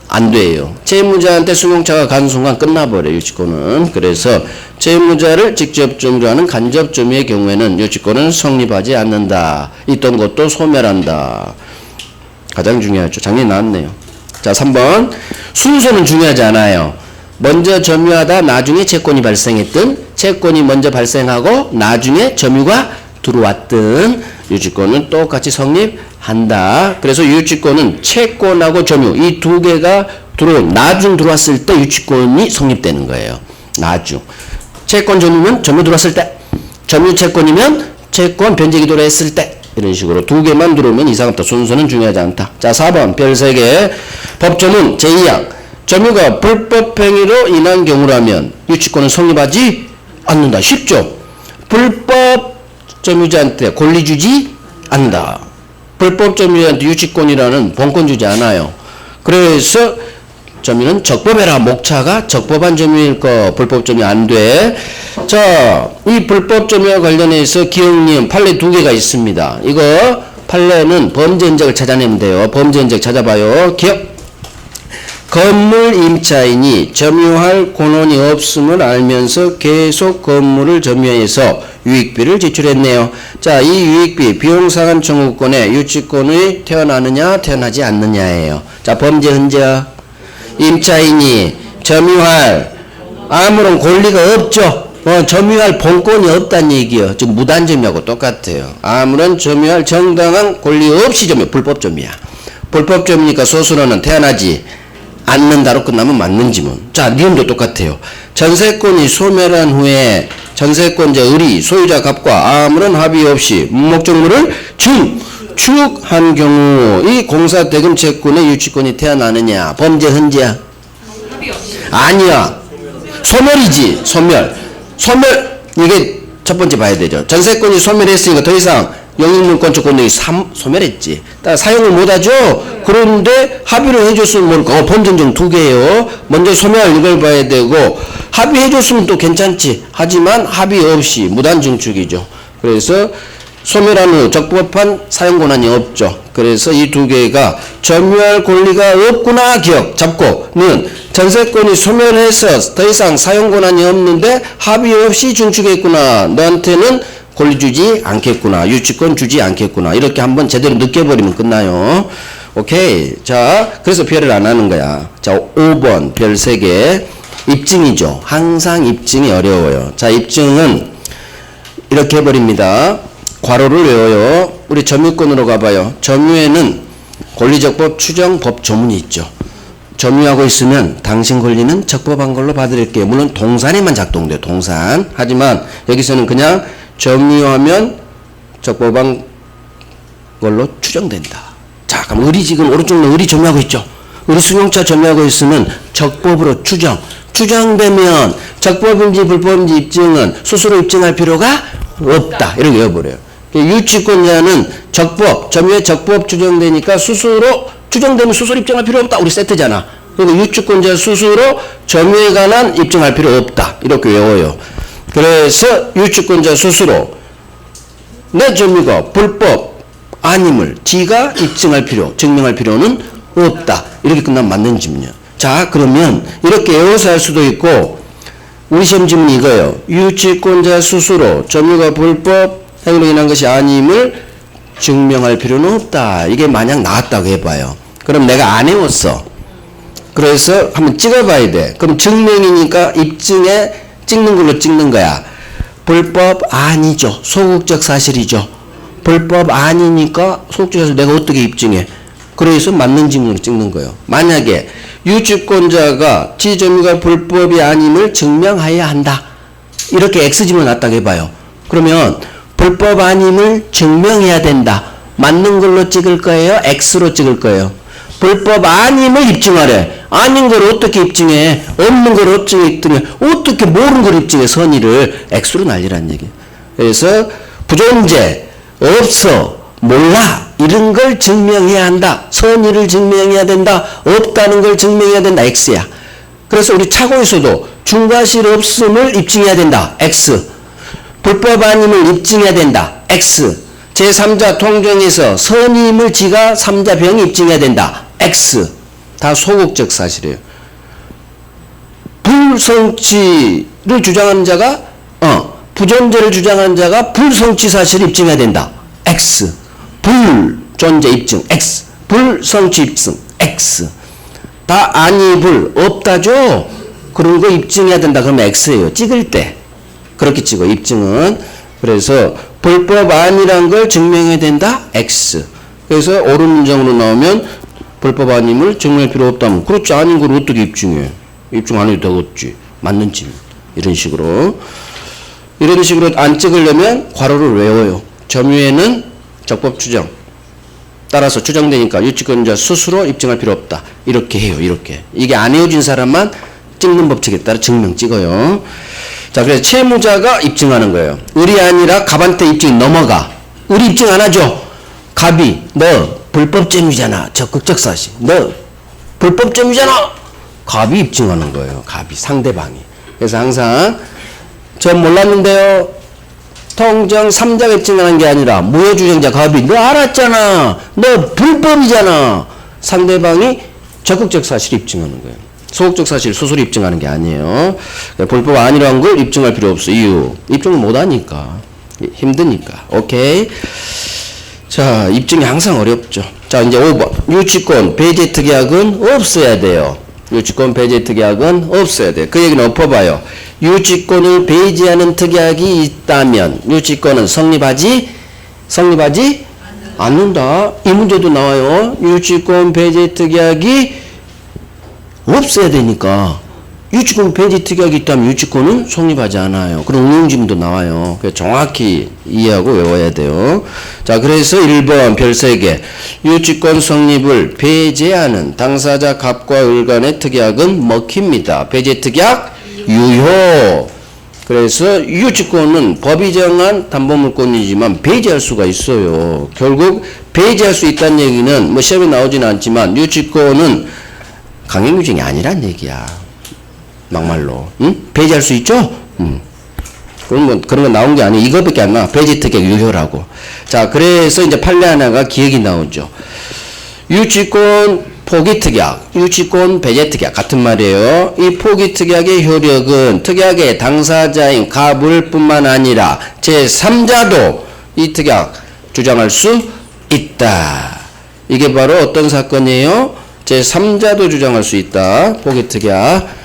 안 돼요. 채무자한테 승용차가 간 순간 끝나버려요. 유치권은. 그래서 채무자를 직접 점유하는 간접 점유의 경우에는 유치권은 성립하지 않는다. 있던 것도 소멸한다. 가장 중요하죠. 작년에 나왔네요. 자, 3번. 순서는 중요하지 않아요. 먼저 점유하다 나중에 채권이 발생했든 채권이 먼저 발생하고 나중에 점유가 들어왔든 유치권은 똑같이 성립한다. 그래서 유치권은 채권하고 점유 이 두 개가 나중 들어왔을 때 유치권이 성립되는 거예요. 나중. 채권 점유면 점유 들어왔을 때, 점유 채권이면 채권 변제기 들어왔을 때 이런 식으로 두 개만 들어오면 이상 없다. 순서는 중요하지 않다. 자, 4번 별 3개. 법조문 제2항. 점유가 불법 행위로 인한 경우라면 유치권은 성립하지 않는다. 쉽죠? 불법 점유자한테 권리 주지 않는다. 불법 점유자한테 유치권이라는 본권 주지 않아요. 그래서 점유는 적법해라. 목차가 적법한 점유일 거 불법 점유 안 돼. 자, 이 불법 점유와 관련해서 기억님 판례 2개가 있습니다. 이거 판례는 범죄 흔적을 찾아내면 돼요. 범죄 흔적 찾아봐요. 기억. 건물 임차인이 점유할 권한이 없음을 알면서 계속 건물을 점유해서 유익비를 지출했네요. 자, 이 유익비 비용상환 청구권에 유치권이 태어나느냐 태어나지 않느냐예요. 자, 범죄 흔적 임차인이 점유할 아무런 권리가 없죠. 점유할 본권이 없다는 얘기요. 지금 무단점유하고 똑같아요. 아무런 점유할 정당한 권리 없이 점유, 불법 점유야. 불법 점유니까 소수로는 태어나지 않는다로 끝나면 맞는 지문. 자, 니은도 똑같아요. 전세권이 소멸한 후에 전세권자 의리 소유자 갑과 아무런 합의 없이 목적물을 축한 경우 이 공사대금 채권의 유치권이 태어나느냐? 범죄 흔지야? 아니야. 소멸이지. 소멸. 이게 첫 번째 봐야 되죠. 전세권이 소멸했으니까 더 이상 영유물권적 권력이 소멸했지. 따라 사용을 못하죠. 그런데 합의를 해줬으면 모를까. 범죄정 두 개예요. 먼저 소멸 이걸 봐야 되고 합의해줬으면 또 괜찮지. 하지만 합의 없이 무단 증축이죠. 그래서 소멸한 후 적법한 사용 권한이 없죠. 그래서 이 두 개가 점유할 권리가 없구나 기억 잡고는 전세권이 소멸해서 더 이상 사용 권한이 없는데 합의 없이 증축했구나. 너한테는 권리 주지 않겠구나. 유치권 주지 않겠구나. 이렇게 한번 제대로 느껴버리면 끝나요. 오케이. 자, 그래서 별을 안 하는 거야. 자, 5번 별 3개. 입증이죠. 항상 입증이 어려워요. 자, 입증은 이렇게 해버립니다. 괄호를 외워요. 우리 점유권으로 가봐요. 점유에는 권리적법 추정법 조문이 있죠. 점유하고 있으면 당신 권리는 적법한 걸로 봐드릴게요. 물론 동산에만 작동돼요. 동산. 하지만 여기서는 그냥 점유하면 적법한 걸로 추정된다. 자, 그럼 의리 지금 오른쪽으로 의리 점유하고 있죠. 의리 승용차 점유하고 있으면 적법으로 추정되면 적법인지 불법인지 입증은 스스로 입증할 필요가 없다. 이렇게 외워버려요. 유치권자는 점유에 적법 추정되니까 스스로 추정되면 스스로 입증할 필요 없다. 우리 세트잖아. 그리고 유치권자 스스로 점유에 관한 입증할 필요 없다. 이렇게 외워요. 그래서 유치권자 스스로 내 점유가 불법 아님을 지가 증명할 필요는 없다. 이렇게 끝나면 맞는 지문이야. 자, 그러면 이렇게 외워서 할 수도 있고 우리 시험 지문이 이거예요. 유치권자 스스로 점유가 불법 행위로 인한 것이 아님을 증명할 필요는 없다. 이게 만약 나왔다고 해봐요. 그럼 내가 안 해왔어. 그래서 한번 찍어봐야 돼. 그럼 증명이니까 입증에 찍는 걸로 찍는 거야. 불법 아니죠. 소극적 사실이죠. 불법 아니니까 소극적 사실 내가 어떻게 입증해? 그래서 맞는 지문으로 찍는 거예요. 만약에 유치권자가 지점유가 불법이 아님을 증명해야 한다. 이렇게 X지문 났다고 해봐요. 그러면 불법 아님을 증명해야 된다. 맞는 걸로 찍을 거예요? X로 찍을 거예요? 불법 아님을 입증하래. 아닌 걸 어떻게 입증해? 없는 걸 어떻게 입증해? 어떻게 모르는 걸 입증해? 선의를 X로 날리라는 얘기예요. 그래서 부존재, 없어, 몰라 이런 걸 증명해야 한다. 선의를 증명해야 된다. 없다는 걸 증명해야 된다. X야. 그래서 우리 차고에서도 중과실 없음을 입증해야 된다. X. 불법 아님을 입증해야 된다. X. 제3자 통정에서 선의임을 지가 3자 병이 입증해야 된다. X. 다 소극적 사실이에요. 불성취를 주장하는 자가 부존재를 주장하는 자가 불성취 사실을 입증해야 된다. X. 불존재 입증 X. 불성취 입증 X. 다 아니 불 없다죠. 그런 거 입증해야 된다. 그러면 X예요. 찍을 때 그렇게 찍어 입증은. 그래서 불법 아니란 걸 증명해야 된다. X. 그래서 옳은 문장으로 나오면 불법 아님을 증명할 필요 없다면 그렇지 아닌 걸 어떻게 입증해? 입증 안 해도 되겠지. 맞는 질문. 이런 식으로 안 찍으려면 괄호를 외워요. 점유에는 적법 추정 따라서 추정되니까 유치권자 스스로 입증할 필요 없다. 이렇게 해요. 이렇게. 이게 안 헤어진 사람만 찍는 법칙에 따라 증명 찍어요. 자, 그래서 채무자가 입증하는 거예요. 을이 아니라 갑한테 입증이 넘어가. 을이 입증 안 하죠. 갑이 너 불법점유잖아. 적극적 사실. 너 불법점유잖아. 갑이 입증하는 거예요. 갑이 상대방이. 그래서 항상 전 몰랐는데요. 통정 3자가 입증하는 게 아니라 무효주정자 갑이 너 알았잖아. 너 불법이잖아. 상대방이 적극적 사실 입증하는 거예요. 소극적 사실 수수료 입증하는 게 아니에요. 불법 아니라는 걸 입증할 필요 없어. 이유 입증을 못하니까 힘드니까. 오케이. 자, 입증이 항상 어렵죠. 자, 이제 5번 유치권 배제 특약은 없어야 돼요. 유치권 배제 특약은 없어야 돼요. 그 얘기는 엎어봐요. 유치권을 배제하는 특약이 있다면 유치권은 성립하지 않는다. 이 문제도 나와요. 유치권 배제 특약이 없어야 되니까 유치권 배제 특약이 있다면 유치권은 성립하지 않아요. 그런 응용지문도 나와요. 그래서 정확히 이해하고 외워야 돼요. 자, 그래서 1번 별 3개 유치권 성립을 배제하는 당사자 갑과 을 간의 특약은 먹힙니다. 배제 특약 유효. 그래서 유치권은 법이 정한 담보물권이지만 배제할 수가 있어요. 결국 배제할 수 있다는 얘기는 뭐 시험에 나오지는 않지만 유치권은 강행유증이 아니란 얘기야. 막말로. 응? 배제할 수 있죠? 그런 거 나온 게 아니에요. 이거밖에 안 나와. 배제 특약 유효라고. 자, 그래서 이제 판례 하나가 기억이 나오죠. 유치권 포기 특약, 유치권 배제 특약 같은 말이에요. 이 포기 특약의 효력은 특약의 당사자인 갑을 뿐만 아니라 제3자도 이 특약 주장할 수 있다. 이게 바로 어떤 사건이에요? 제3자도 주장할 수 있다. 포기 특약.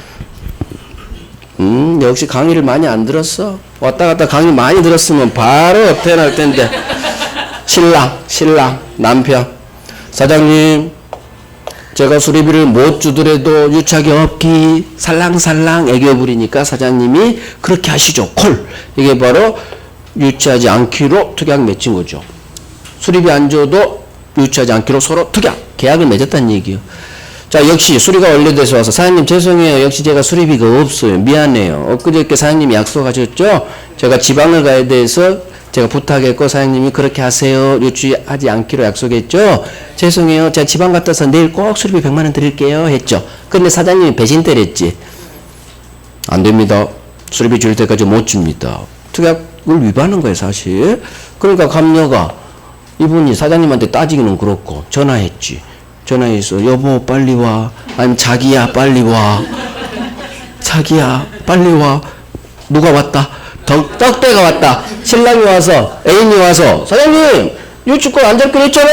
역시 강의를 많이 안 들었어. 왔다 갔다 강의 많이 들었으면 바로 업태어날 텐데. 신랑, 남편. 사장님, 제가 수리비를 못 주더라도 유착이 없기 살랑살랑 애교 부리니까 사장님이 그렇게 하시죠. 콜. 이게 바로 유치하지 않기로 특약 맺힌 거죠. 수리비 안 줘도 유치하지 않기로 서로 특약, 계약을 맺었다는 얘기예요. 자, 역시 수리가 완료돼서 와서 사장님 죄송해요. 역시 제가 수리비가 없어요. 미안해요. 엊그저께 사장님이 약속하셨죠? 제가 지방을 가야 돼서 제가 부탁했고 사장님이 그렇게 하세요. 유치하지 않기로 약속했죠? 죄송해요. 제가 지방 갔다 와서 내일 꼭 수리비 100만 원 드릴게요. 했죠. 근데 사장님이 배신 때렸지. 안 됩니다. 수리비 줄 때까지 못 줍니다. 특약을 위반한 거예요, 사실. 그러니까 감녀가 이분이 사장님한테 따지기는 그렇고 전화했지. 전화해서 여보 빨리 와. 아니면 자기야 빨리 와. 자기야 빨리 와. 누가 왔다? 떡대가 왔다. 신랑이 와서 애인이 와서 사장님 유치권 안 잡기로 했잖아.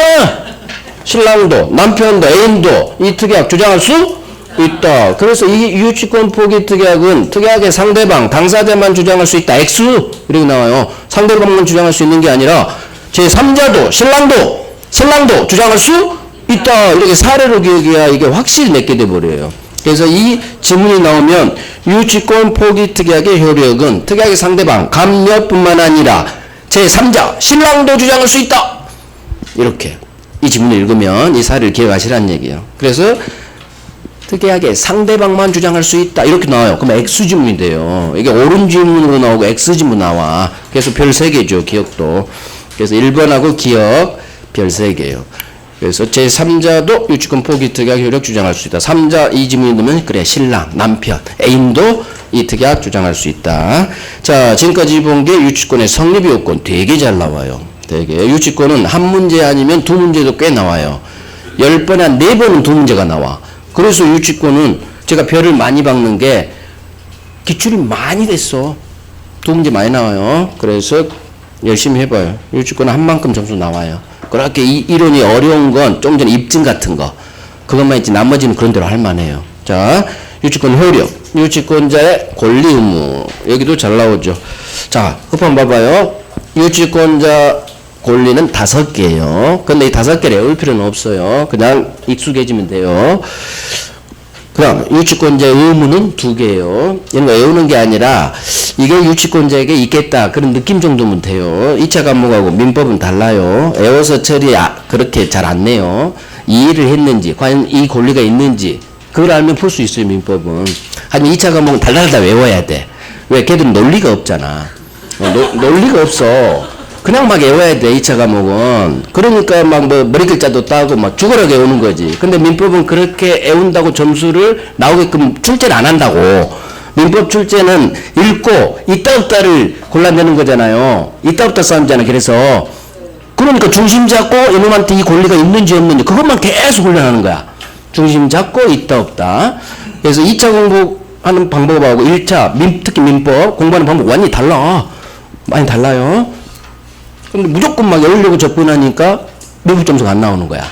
신랑도 남편도 애인도 이 특약 주장할 수 있다. 그래서 이 유치권 포기 특약은 특약의 상대방 당사자만 주장할 수 있다. X 이렇게 나와요. 상대방만 주장할 수 있는 게 아니라 제3자도 신랑도 주장할 수 있다. 이렇게 사례로 기억해야 이게 확실히 맺게 돼버려요. 그래서 이 지문이 나오면 유치권 포기 특약의 효력은 특약의 상대방 갑녀뿐만 아니라 제3자 신랑도 주장할 수 있다. 이렇게 이 지문을 읽으면 이 사례를 기억하시라는 얘기예요. 그래서 특약의 상대방만 주장할 수 있다. 이렇게 나와요. 그럼 X지문이 돼요. 이게 옳은 지문으로 나오고 X지문 나와. 그래서 별 3개죠. 기억도. 그래서 1번하고 기억 별 3개예요. 그래서 제3자도 유치권 포기 특약 효력 주장할 수 있다. 3자 이 지문이 넣으면 그래 신랑, 남편, 애인도 이 특약 주장할 수 있다. 자, 지금까지 본 게 유치권의 성립 요건 되게 잘 나와요. 되게. 유치권은 한 문제 아니면 두 문제도 꽤 나와요. 10번에 한 4번은 두 문제가 나와. 그래서 유치권은 제가 별을 많이 박는 게 기출이 많이 됐어. 두 문제 많이 나와요. 그래서 열심히 해봐요. 유치권은 한 만큼 점수 나와요. 그렇게 이론이 어려운 건 좀 전에 입증 같은 거 그것만 있지 나머지는 그런 대로 할만해요. 자, 유치권 효력, 유치권자의 권리 의무 여기도 잘 나오죠. 자, 한번 봐봐요. 유치권자 권리는 5개예요. 근데 이 5개를 외울 필요는 없어요. 그냥 익숙해지면 돼요. 그 다음 유치권자의 의무는 2개예요. 이런 거 외우는 게 아니라 이게 유치권자에게 있겠다 그런 느낌 정도면 돼요. 2차 과목하고 민법은 달라요. 외워서 처리 그렇게 잘 안 내요. 이해를 했는지 과연 이 권리가 있는지 그걸 알면 풀 수 있어요. 민법은. 하지만 2차 과목은 달달달 외워야 돼. 왜? 걔들은 논리가 없잖아. 논리가 없어. 그냥 막 외워야 돼. 2차 과목은. 그러니까 막 뭐 머리 글자도 따고 막 죽어라 외우는 거지. 근데 민법은 그렇게 외운다고 점수를 나오게끔 출제를 안 한다고. 민법 출제는 읽고 있다 없다를 골라내는 거잖아요. 있다 없다 싸움이잖아. 그러니까 중심 잡고 이놈한테 이 권리가 있는지 없는지 그것만 계속 훈련하는 거야. 중심 잡고 있다 없다. 그래서 2차 공부하는 방법하고 1차 특히 민법 공부하는 방법 완전히 달라. 많이 달라요. 근데 무조건 막 외우려고 접근하니까 민법 점수가 안 나오는 거야.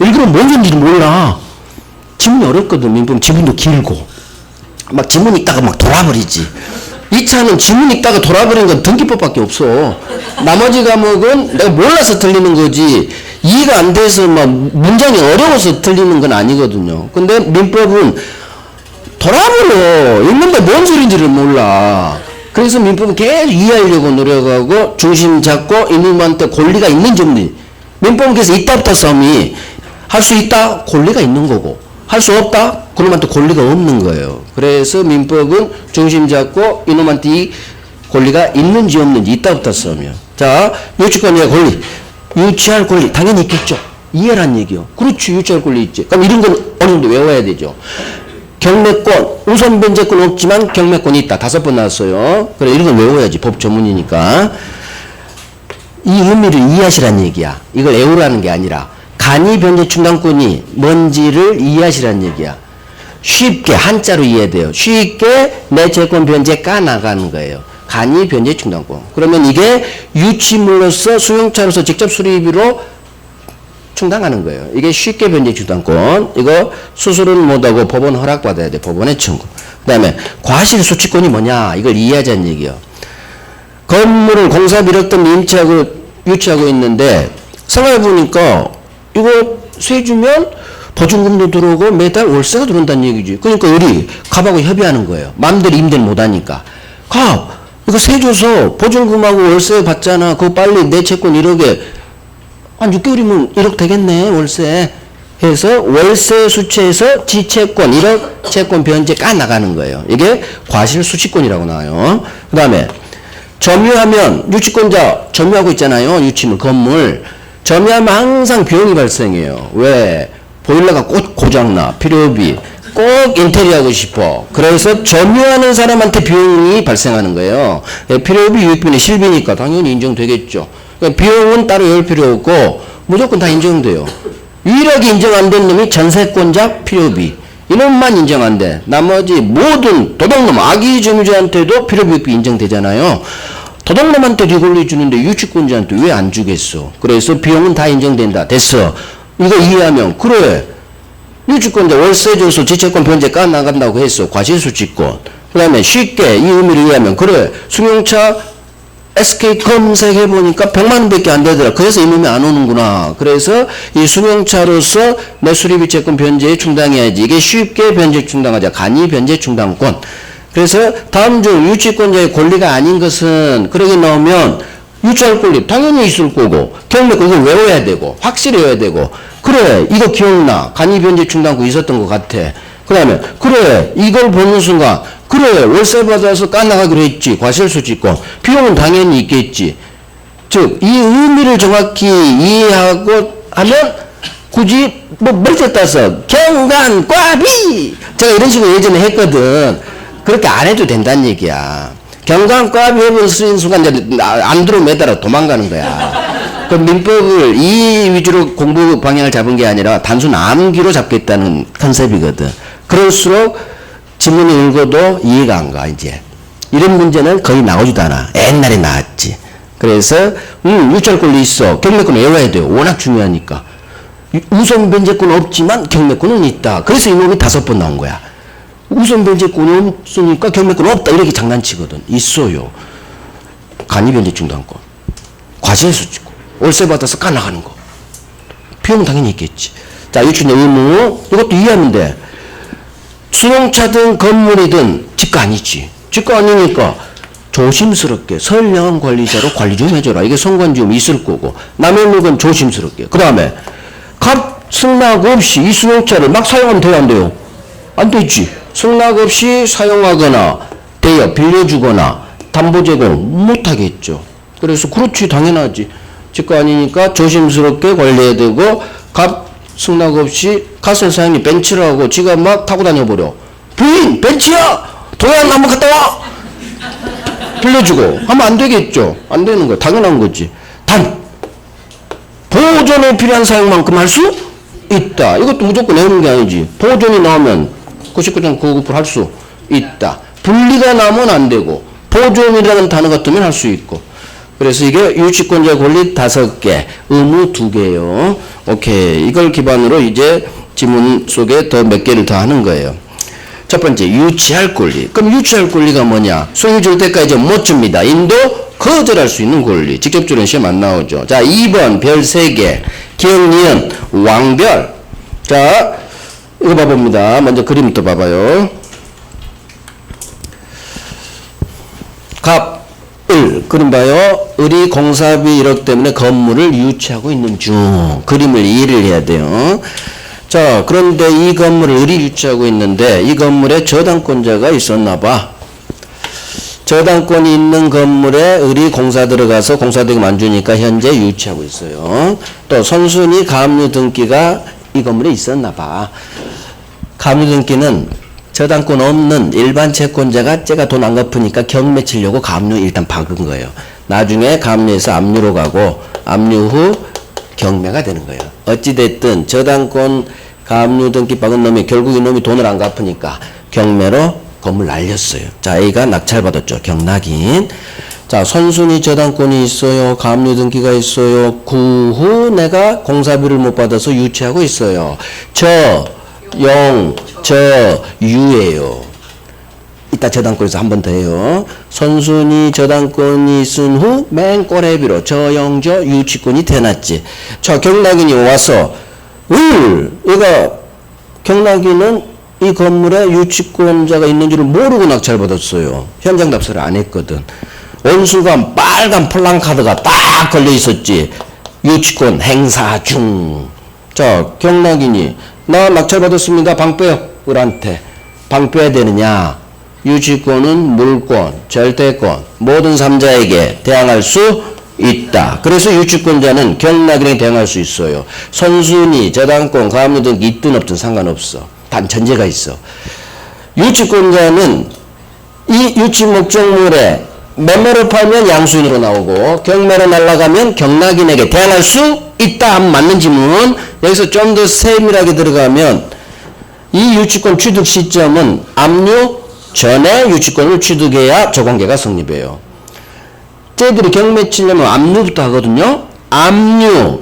읽으면 뭔 소리인지 몰라. 지문이 어렵거든. 민법 지문도 길고 막 지문 읽다가 막 돌아버리지. 2차는 지문 읽다가 돌아버리는 건 등기법밖에 없어. 나머지 과목은 내가 몰라서 틀리는 거지 이해가 안 돼서 막 문장이 어려워서 틀리는 건 아니거든요. 근데 민법은 돌아버려. 읽는데 뭔 소리인지를 몰라. 그래서 민법은 계속 이해하려고 노력하고 중심 잡고 이놈한테 권리가 있는지 없는지. 민법은 그래서 있다부터 싸움이 할 수 있다? 권리가 있는 거고 할 수 없다? 그놈한테 권리가 없는 거예요. 그래서 민법은 중심 잡고 이놈한테 이 권리가 있는지 없는지 있다부터 싸움이요. 자, 유치권의 권리. 유치할 권리 당연히 있겠죠. 이해란 얘기요. 그렇지. 유치할 권리 있지. 그럼 이런 건 어느 정도 외워야 되죠. 경매권, 우선 변제권 없지만 경매권이 있다. 5번 나왔어요. 그래, 이런 걸 외워야지. 법 전문이니까. 이 의미를 이해하시란 얘기야. 이걸 외우라는 게 아니라 간이 변제 충당권이 뭔지를 이해하시란 얘기야. 쉽게 한자로 이해돼요. 쉽게 내 채권 변제 까나가는 거예요. 간이 변제 충당권. 그러면 이게 유치물로서 수용차로서 직접 수리비로 충당하는 거예요. 이게 쉽게 변제 충당권. 이거 수술은 못하고 법원 허락받아야 돼. 법원의 청구. 그 다음에 과실수취권이 뭐냐. 이걸 이해하자는 얘기예요. 건물을 공사 미력금 임차하고 유치하고 있는데 생각해보니까 이거 세 주면 보증금도 들어오고 매달 월세가 들어온다는 얘기지. 그러니까 우리 갑하고 협의하는 거예요. 마음대로 임대를 못하니까. 갑 이거 세 줘서 보증금하고 월세 받잖아. 그거 빨리 내 채권 1억에 한 6개월이면 1억 되겠네 월세 해서 월세 수채에서 지채권 1억 채권 변제 까나가는 거예요. 이게 과실수취권이라고 나와요. 그 다음에 점유하면 유치권자 점유하고 있잖아요. 유치물 건물 점유하면 항상 비용이 발생해요. 왜? 보일러가 꼭 고장나 필요비 꼭 인테리어 하고 싶어. 그래서 점유하는 사람한테 비용이 발생하는 거예요. 필요비 유익비는 실비니까 당연히 인정되겠죠. 그러니까 비용은 따로 열 필요 없고 무조건 다 인정돼요. 유일하게 인정 안 된 놈이 전세권자 필요비. 이놈만 인정 안 돼. 나머지 모든 도둑놈 악의 점유자한테도 필요비 유익비 인정되잖아요. 도둑놈한테 뒤걸리 주는데 유치권자한테 왜 안 주겠어? 그래서 비용은 다 인정된다. 됐어. 이거 이해하면 그래. 유치권자 월세 줘서 지채권 변제 까나간다고 했어. 과실수취권. 그 다음에 쉽게 이 의미를 이해하면 그래. 승용차 SK 검색해보니까 100만 원밖에 안 되더라. 그래서 이놈이 안 오는구나. 그래서 이 수명차로서 내 수리비 채권 변제에 충당해야지. 이게 쉽게 변제 충당하자. 간이 변제 충당권. 그래서 다음 중 유치권자의 권리가 아닌 것은 그러게 나오면 유치할 권리 당연히 있을 거고 경매권 이거 외워야 되고 확실히 외워야 되고 그래 이거 기억나. 간이 변제 충당권 있었던 것 같아. 그 다음에 그래 이걸 보는 순간 그래 월세 받아서 까나가기로 했지. 과실수취권 비용은 당연히 있겠지. 즉 이 의미를 정확히 이해하고 하면 굳이 뭐 머리째 따서 경관과비 제가 이런 식으로 예전에 했거든. 그렇게 안 해도 된다는 얘기야. 경관과비 해본 순간 안 들어 매달아 도망가는 거야. 그 민법을 이 위주로 공부 방향을 잡은 게 아니라 단순 암기로 잡겠다는 컨셉이거든. 그럴수록 지문을 읽어도 이해가 안 가. 이제 이런 문제는 거의 나오지도 않아. 옛날에 나왔지. 그래서 유치할 권리 있어. 경매권 외워야 돼요. 워낙 중요하니까. 우선 변제권 없지만 경매권은 있다. 그래서 이놈이 5번 나온 거야. 우선 변제권이 없으니까 경매권 없다. 이렇게 장난치거든. 있어요. 간이 변제 충당권, 과실수취권, 월세 받아서 까나가는 거. 비용은 당연히 있겠지. 자, 유치의 의무 이것도 이해하면 돼. 수용차든 건물이든 집가 아니지. 집가 아니니까 조심스럽게 선량한 관리자로 관리 좀 해줘라. 이게 성관지음이 있을 거고 남의 물건 조심스럽게. 그 다음에 값 승낙 없이 이 수용차를 막 사용하면 돼요 안 돼요? 안 되지. 승낙 없이 사용하거나 대여 빌려주거나 담보 제공 못하겠죠. 그래서 그렇지 당연하지. 집가 아니니까 조심스럽게 관리해야 되고 값 승낙 없이 가스 사장님 벤치를 하고 지가 막 타고 다녀버려. 부인 벤치야 도양 한번 갔다 와 빌려주고 하면 안 되겠죠. 안 되는 거야. 당연한 거지. 단 보존에 필요한 사용만큼 할 수 있다. 이것도 무조건 내는 게 아니지. 보존이 나오면 99.99% 할 수 있다. 분리가 나오면 안 되고 보존이라는 단어가 뜨면 할 수 있고. 그래서 이게 유치권자 권리 5개, 의무 2개요. 오케이. 이걸 기반으로 이제 지문 속에 더 몇 개를 더 하는 거예요. 첫 번째, 유치할 권리. 그럼 유치할 권리가 뭐냐? 수익 줄 때까지 못 줍니다. 인도 거절할 수 있는 권리. 직접적으로 시험 안 나오죠. 자, 2번 별 3개. 기억, 니은, 왕별. 자, 이거 봐봅니다. 먼저 그림부터 봐봐요. 갑, 을. 그림 봐요. 을이 공사비 1억 때문에 건물을 유치하고 있는 중. 그림을 이해를 해야 돼요. 자, 그런데 이 건물을 을이 유치하고 있는데 이 건물에 저당권자가 있었나 봐. 저당권이 있는 건물에 을이 공사 들어가서 공사대금 안 주니까 현재 유치하고 있어요. 또 선순위 가압류 등기가 이 건물에 있었나 봐. 가압류 등기는 저당권 없는 일반 채권자가 쟤가 돈 안 갚으니까 경매 치려고 가압류 일단 박은 거예요. 나중에 가압류에서 압류로 가고 압류 후 경매가 되는 거예요. 어찌됐든 저당권 가압류 등기 박은 놈이 결국 이 놈이 돈을 안 갚으니까 경매로 건물 날렸어요. 자, A가 낙찰받았죠. 경락인. 자, 선순위 저당권이 있어요. 가압류 등기가 있어요. 그 후 내가 공사비를 못 받아서 유치하고 있어요. 유예요. 이따 저당권에서 한 번 더 해요. 선순위 저당권이 있은 후 맨 꼬레비로 저영저 유치권이 태어났지. 자, 경락인이 와서 얘가 경락인은 이 건물에 유치권자가 있는 줄을 모르고 낙찰받았어요. 현장 답사를 안 했거든. 원수가 빨간 플랑카드가 딱 걸려 있었지. 유치권 행사 중. 자, 경락인이 나 낙찰받았습니다. 방 빼요. 을한테. 방 빼야 되느냐? 유치권은 물권, 절대권, 모든 3자에게 대항할 수 있다. 그래서 유치권자는 경락인에게 대항할 수 있어요. 선순위, 저당권, 가압류 등 있든 없든 상관없어. 단 전제가 있어. 유치권자는 이 유치 목적물에 매매로 팔면 양수인으로 나오고 경매로 날아가면 경락인에게 대항할 수 있다 하면 맞는 지문. 여기서 좀 더 세밀하게 들어가면 이 유치권 취득 시점은 압류 전에 유치권을 취득해야 저관계가 성립해요. 쟤들이 경매 치려면 압류부터 하거든요. 압류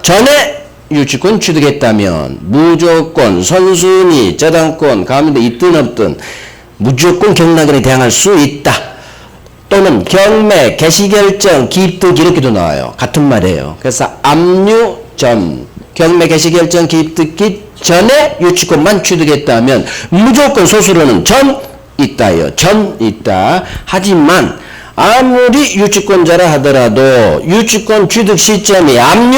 전에 유치권 취득했다면 무조건 선순위, 저당권, 가압류 있든 없든 무조건 경락인에 대항할 수 있다. 또는 경매, 개시결정, 기입득 이렇게도 나와요. 같은 말이에요. 그래서 압류 전, 경매, 개시결정, 기입득기 전에 유치권만 취득했다면 무조건 소수로는 전 있다요. 전 있다. 하지만 아무리 유치권자라 하더라도 유치권 취득 시점이 압류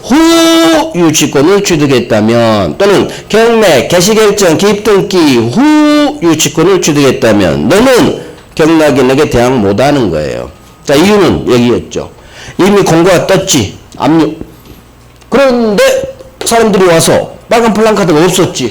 후 유치권을 취득했다면 또는 경매, 개시결정, 기입등기 후 유치권을 취득했다면 너는 경락인에게 대항 못하는 거예요. 자, 이유는 여기였죠. 이미 공고가 떴지. 압류. 그런데 사람들이 와서 빨간 플랑카드가 없었지.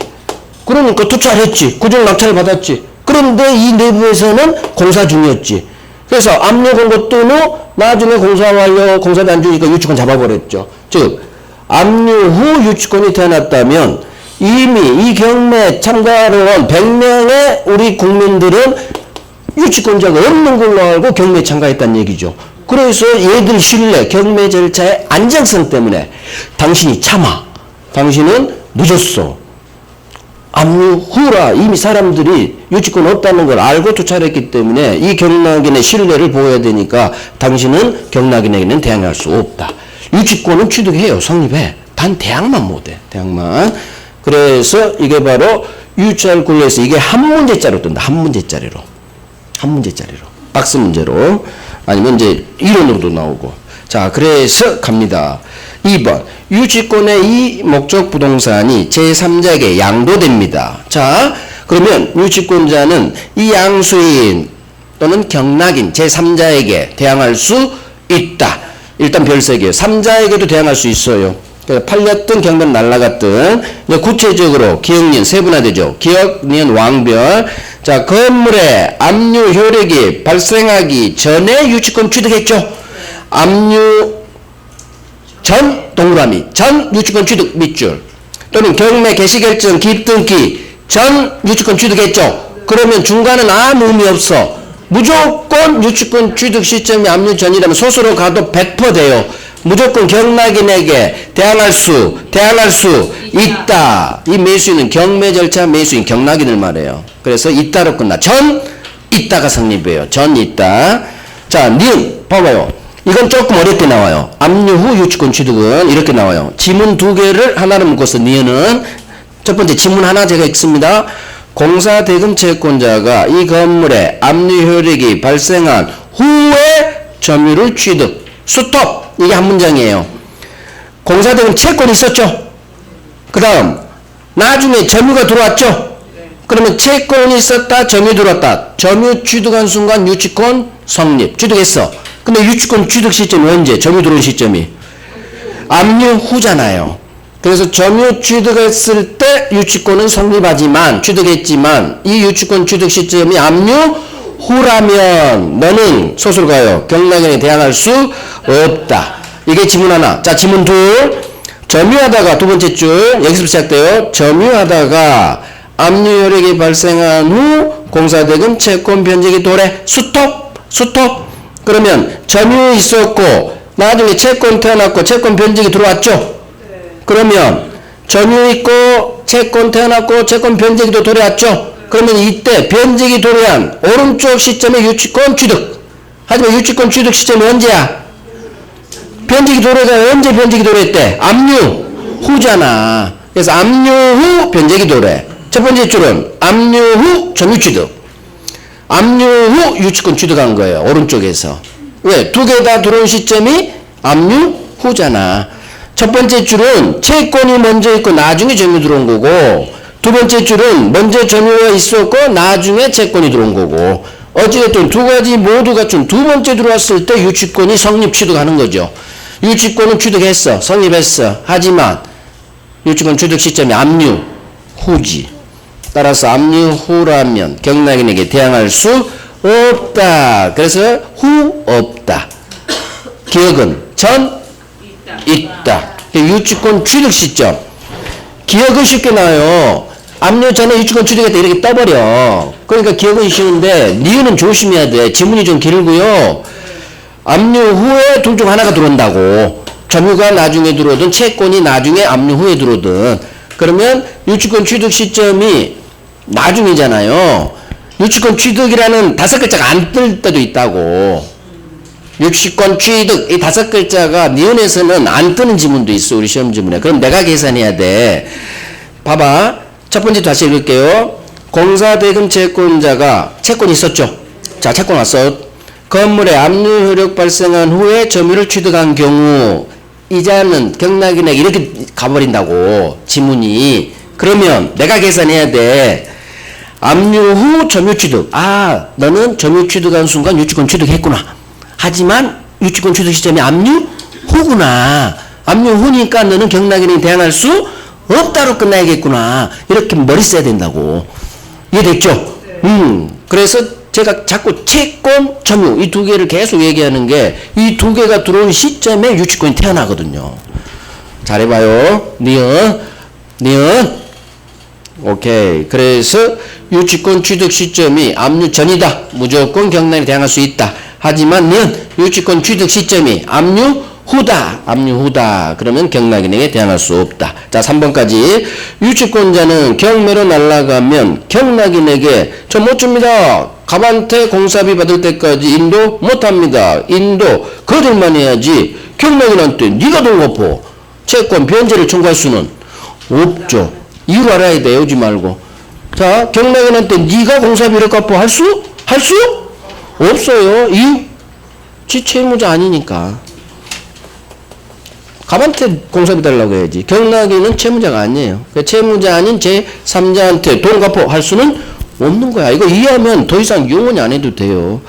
그러니까 투찰했지. 구정 낙찰을 받았지. 그런데 이 내부에서는 공사 중이었지. 그래서 압류 공고 뜬 후 나중에 공사 완료, 공사비 안 주니까 유치권 잡아버렸죠. 즉 압류 후 유치권이 태어났다면 이미 이 경매 참가로 온 100명의 우리 국민들은 유치권자가 없는 걸로 알고 경매에 참가했다는 얘기죠. 그래서 얘들 신뢰, 경매 절차의 안정성 때문에 당신이 참아. 당신은 늦었어. 압류 후라 이미 사람들이 유치권 없다는 걸 알고 투찰했기 때문에 이 경락인의 신뢰를 보여야 되니까 당신은 경락인에게는 대항할 수 없다. 유치권은 취득해요. 성립해. 단 대항만 못해. 대항만. 그래서 이게 바로 유치할 권리에서 이게 한 문제짜리로 뜬다. 한 문제짜리로. 한 문제짜리로. 박스 문제로. 아니면 이제 이론으로도 나오고. 자, 그래서 갑니다. 2번. 유치권의 이 목적 부동산이 제3자에게 양도됩니다. 자, 그러면 유치권자는 이 양수인 또는 경락인 제3자에게 대항할 수 있다. 일단 별세개요. 3자에게도 대항할 수 있어요. 팔렸든 경매 날라갔든. 구체적으로 기억니은 세분화되죠. 기억니은 왕별. 자, 건물에 압류 효력이 발생하기 전에 유치권 취득했죠. 압류 전 동그라미 전 유치권 취득 밑줄 또는 경매 개시결정 기입등기 전 유치권 취득했죠. 그러면 중간은 아무 의미 없어. 무조건 유치권 취득 시점이 압류 전이라면 소수로 가도 100% 돼요. 무조건 경락인에게 대항할 수 있다. 이 매수인은 경매 절차 매수인 경락인을 말해요. 그래서 있다로 끝나. 전 있다가 성립해요. 전 있다. 자, 니은 봐봐요. 이건 조금 어렵게 나와요. 압류 후 유치권 취득은 이렇게 나와요. 지문 두 개를 하나로 묶어서 니은은 첫 번째 지문 하나 제가 읽습니다. 공사 대금 채권자가 이 건물에 압류 효력이 발생한 후에 점유를 취득. 스톱. 이게 한 문장이에요. 공사 대금 채권이 있었죠. 그 다음 나중에 점유가 들어왔죠. 그러면 채권이 있었다. 점유 들어왔다. 점유 취득한 순간 유치권 성립. 취득했어. 근데 유치권 취득 시점이 언제? 점유 들어온 시점이 압류 후잖아요. 그래서 점유 취득했을 때 유치권은 성립하지만 취득했지만 이 유치권 취득 시점이 압류 후라면 너는 소수로 가요. 경락인에 대항할 수 없다. 이게 지문 하나. 자, 지문 둘. 점유하다가 두 번째 줄 여기서 시작돼요. 점유하다가 압류 효력이 발생한 후 공사대금 채권 변제기 도래. 스톱. 그러면 점유 있었고 나중에 채권 태어났고 채권 변제기 들어왔죠. 그러면 점유 있고 채권 태어났고 채권 변제기도 도래왔죠. 그러면 이때 변제기 도래한 오른쪽 시점에 유치권 취득. 하지만 유치권 취득 시점이 언제야? 변제기 도래가 언제 변제기 도래했대? 압류 후잖아. 그래서 압류 후 변제기 도래. 첫 번째 줄은 압류 후 점유 취득. 압류 후 유치권 취득한 거예요. 오른쪽에서. 왜? 두 개 다 들어온 시점이 압류 후잖아. 첫 번째 줄은 채권이 먼저 있고 나중에 점유 들어온 거고 두 번째 줄은 먼저 점유가 있었고 나중에 채권이 들어온 거고 어찌됐든 두 가지 모두가 좀 두 번째 들어왔을 때 유치권이 성립 취득하는 거죠. 유치권은 취득했어. 성립했어. 하지만 유치권 취득 시점이 압류 후지. 따라서 압류 후라면 경락인에게 대항할 수 없다. 그래서 후 없다. 기억은 전 있다. 유치권 취득 시점. 기억은 쉽게 나와요. 압류 전에 유치권 취득했다 이렇게 떠버려. 그러니까 기억은 쉬운데 니은은 조심해야 돼. 지문이 좀 길고요. 압류 후에 둘 중 하나가 들어온다고. 점유가 나중에 들어오든 채권이 나중에 압류 후에 들어오든. 그러면 유치권 취득 시점이 나중이잖아요. 유치권 취득이라는 5글자가 안 뜰 때도 있다고. 유치권 취득 이 5글자가 니은에서는 안 뜨는 지문도 있어. 우리 시험 지문에. 그럼 내가 계산해야 돼. 봐봐. 첫 번째 다시 읽을게요. 공사대금 채권자가 채권이 있었죠. 자, 채권 왔어. 건물에 압류 효력 발생한 후에 점유를 취득한 경우 이자는 경락인에게 이렇게 가버린다고 지문이. 그러면 내가 계산해야 돼. 압류 후 점유 취득. 아, 너는 점유 취득한 순간 유치권 취득했구나. 하지만 유치권 취득 시점이 압류 후구나. 압류 후니까 너는 경락인에 대항할 수 없다로 끝나야겠구나. 이렇게 머리 써야 된다고. 이해됐죠? 그래서 제가 자꾸 채권, 점유 이 두 개를 계속 얘기하는 게 이 두 개가 들어온 시점에 유치권이 태어나거든요. 잘해봐요. 니은. 오케이. 그래서 유치권 취득 시점이 압류 전이다. 무조건 경락인에 대항할 수 있다. 하지만 니은 유치권 취득 시점이 압류 후다. 그러면 경락인에게 대항할 수 없다. 자, 3번까지. 유치권자는 경매로 날아가면 경락인에게 저 못 줍니다. 갑한테 공사비 받을 때까지 인도 못합니다. 인도 거절만 해야지. 경락인한테 네가 돈 갚어. 채권 변제를 청구할 수는 없죠. 이유를 알아야 돼. 오지 말고. 자, 경락인한테 네가 공사비를 갚어 할 수 없어요. 이유? 지 채무자 아니니까. 갑한테 공사비 달라고 해야지. 경락인은 채무자가 아니에요. 채무자 아닌 제3자한테 돈 갚어 할 수는 없는 거야. 이거 이해하면 더 이상 용언이 안 해도 돼요.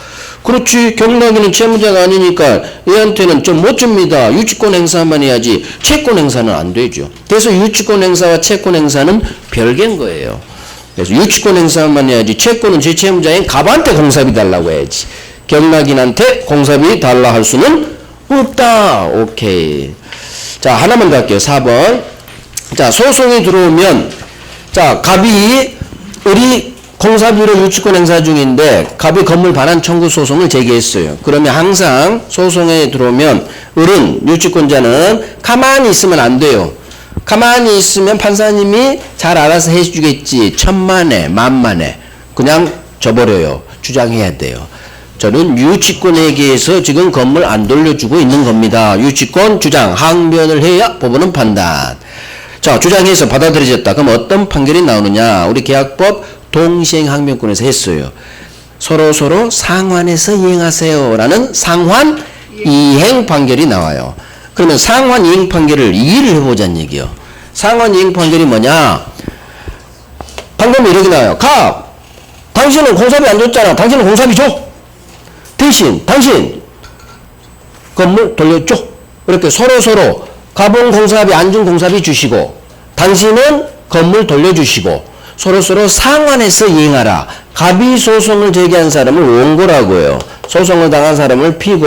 그렇지. 경락인은 채무자가 아니니까 얘한테는 좀 못 줍니다. 유치권 행사만 해야지. 채권 행사는 안 되죠. 그래서 유치권 행사와 채권 행사는 별개인 거예요. 그래서 유치권 행사만 해야지. 채권은 제 채무자인 갑한테 공사비 달라고 해야지. 경락인한테 공사비 달라 할 수는 없다. 오케이. 자, 하나만 더 할게요. 4번. 자, 소송이 들어오면, 자, 갑이 우리 공사비로 유치권 행사 중인데 갑이 건물 반환 청구 소송을 제기했어요. 그러면 항상 소송에 들어오면 을은 유치권자는 가만히 있으면 안 돼요. 가만히 있으면 판사님이 잘 알아서 해주겠지. 천만에 만만에 그냥 줘버려요. 주장해야 돼요. 저는 유치권에 대해서 지금 건물 안 돌려주고 있는 겁니다. 유치권 주장 항변을 해야 법원은 판단. 자, 주장해서 받아들여졌다. 그럼 어떤 판결이 나오느냐? 우리 계약법 동시행 항변권에서 했어요. 서로 상환해서 이행하세요 라는 상환 이행 판결이 나와요. 그러면 상환 이행 판결을 이해를 해보자는 얘기요. 상환 이행 판결이 뭐냐? 방금 이렇게 나와요. 당신은 공사비 안 줬잖아. 당신은 공사비 줘. 대신 당신 건물 돌려줘. 이렇게 서로 갑은 공사비 안 준 공사비 주시고 당신은 건물 돌려주시고 서로 상환해서 이행하라. 갑이 소송을 제기한 사람을 원고라고 해요. 소송을 당한 사람을 피고.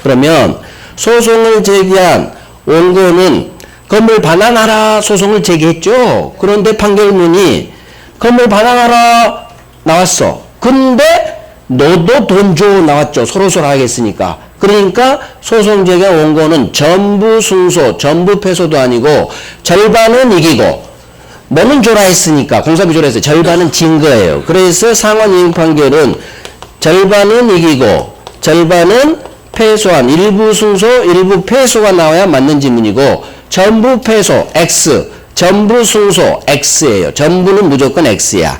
그러면 소송을 제기한 원고는 건물 반환하라 소송을 제기했죠. 그런데 판결문이 건물 반환하라 나왔어. 근데 너도 돈 줘 나왔죠. 서로 하겠으니까. 그러니까 소송 제기한 원고는 전부 승소, 전부 패소도 아니고 절반은 이기고 너는 줘라 했으니까 공사비 줘라 했어요. 절반은 진 거예요. 그래서 상환 이행 판결은 절반은 이기고 절반은 패소한 일부 승소, 일부 패소가 나와야 맞는 지문이고 전부 패소 X, 전부 승소 X예요. 전부는 무조건 X야.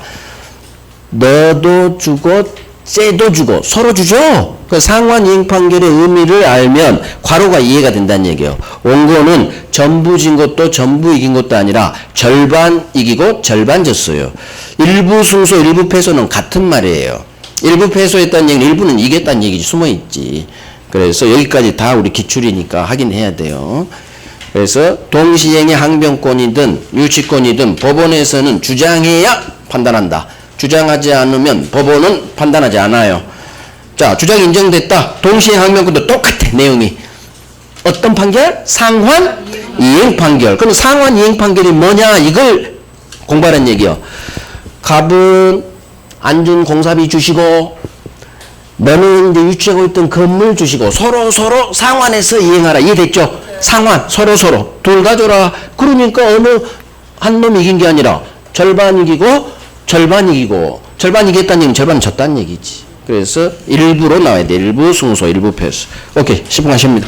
너도 주고 쟤도 주고 서로 주죠. 그 상환 이행 판결의 의미를 알면 괄호가 이해가 된다는 얘기예요. 원고는 전부 진 것도 전부 이긴 것도 아니라 절반 이기고 절반 졌어요. 일부 승소, 일부 패소는 같은 말이에요. 일부 패소했다는 얘기는 일부는 이겼다는 얘기지. 숨어있지. 그래서 여기까지 다 우리 기출이니까 확인해야 돼요. 그래서 동시행의 항변권이든 유치권이든 법원에서는 주장해야 판단한다. 주장하지 않으면 법원은 판단하지 않아요. 자, 주장 인정됐다. 동시행 항변권도 똑같아. 내용이. 어떤 판결? 상환 이행 판결. 그럼 상환 이행 판결이 뭐냐? 이걸 공부하라는 얘기요. 갑은 안 준 공사비 주시고 너는 이제 유치하고 있던 건물 주시고 서로 상환해서 이행하라. 이해됐죠? 상환 서로 둘 다 줘라. 그러니까 어느 한 놈이 이긴 게 아니라 절반 이기고 절반 이겼다는 얘기는 절반 졌다는 얘기지. 그래서 일부로 나와야 돼. 일부 승소, 일부 패소. 오케이. 10분 하십니다.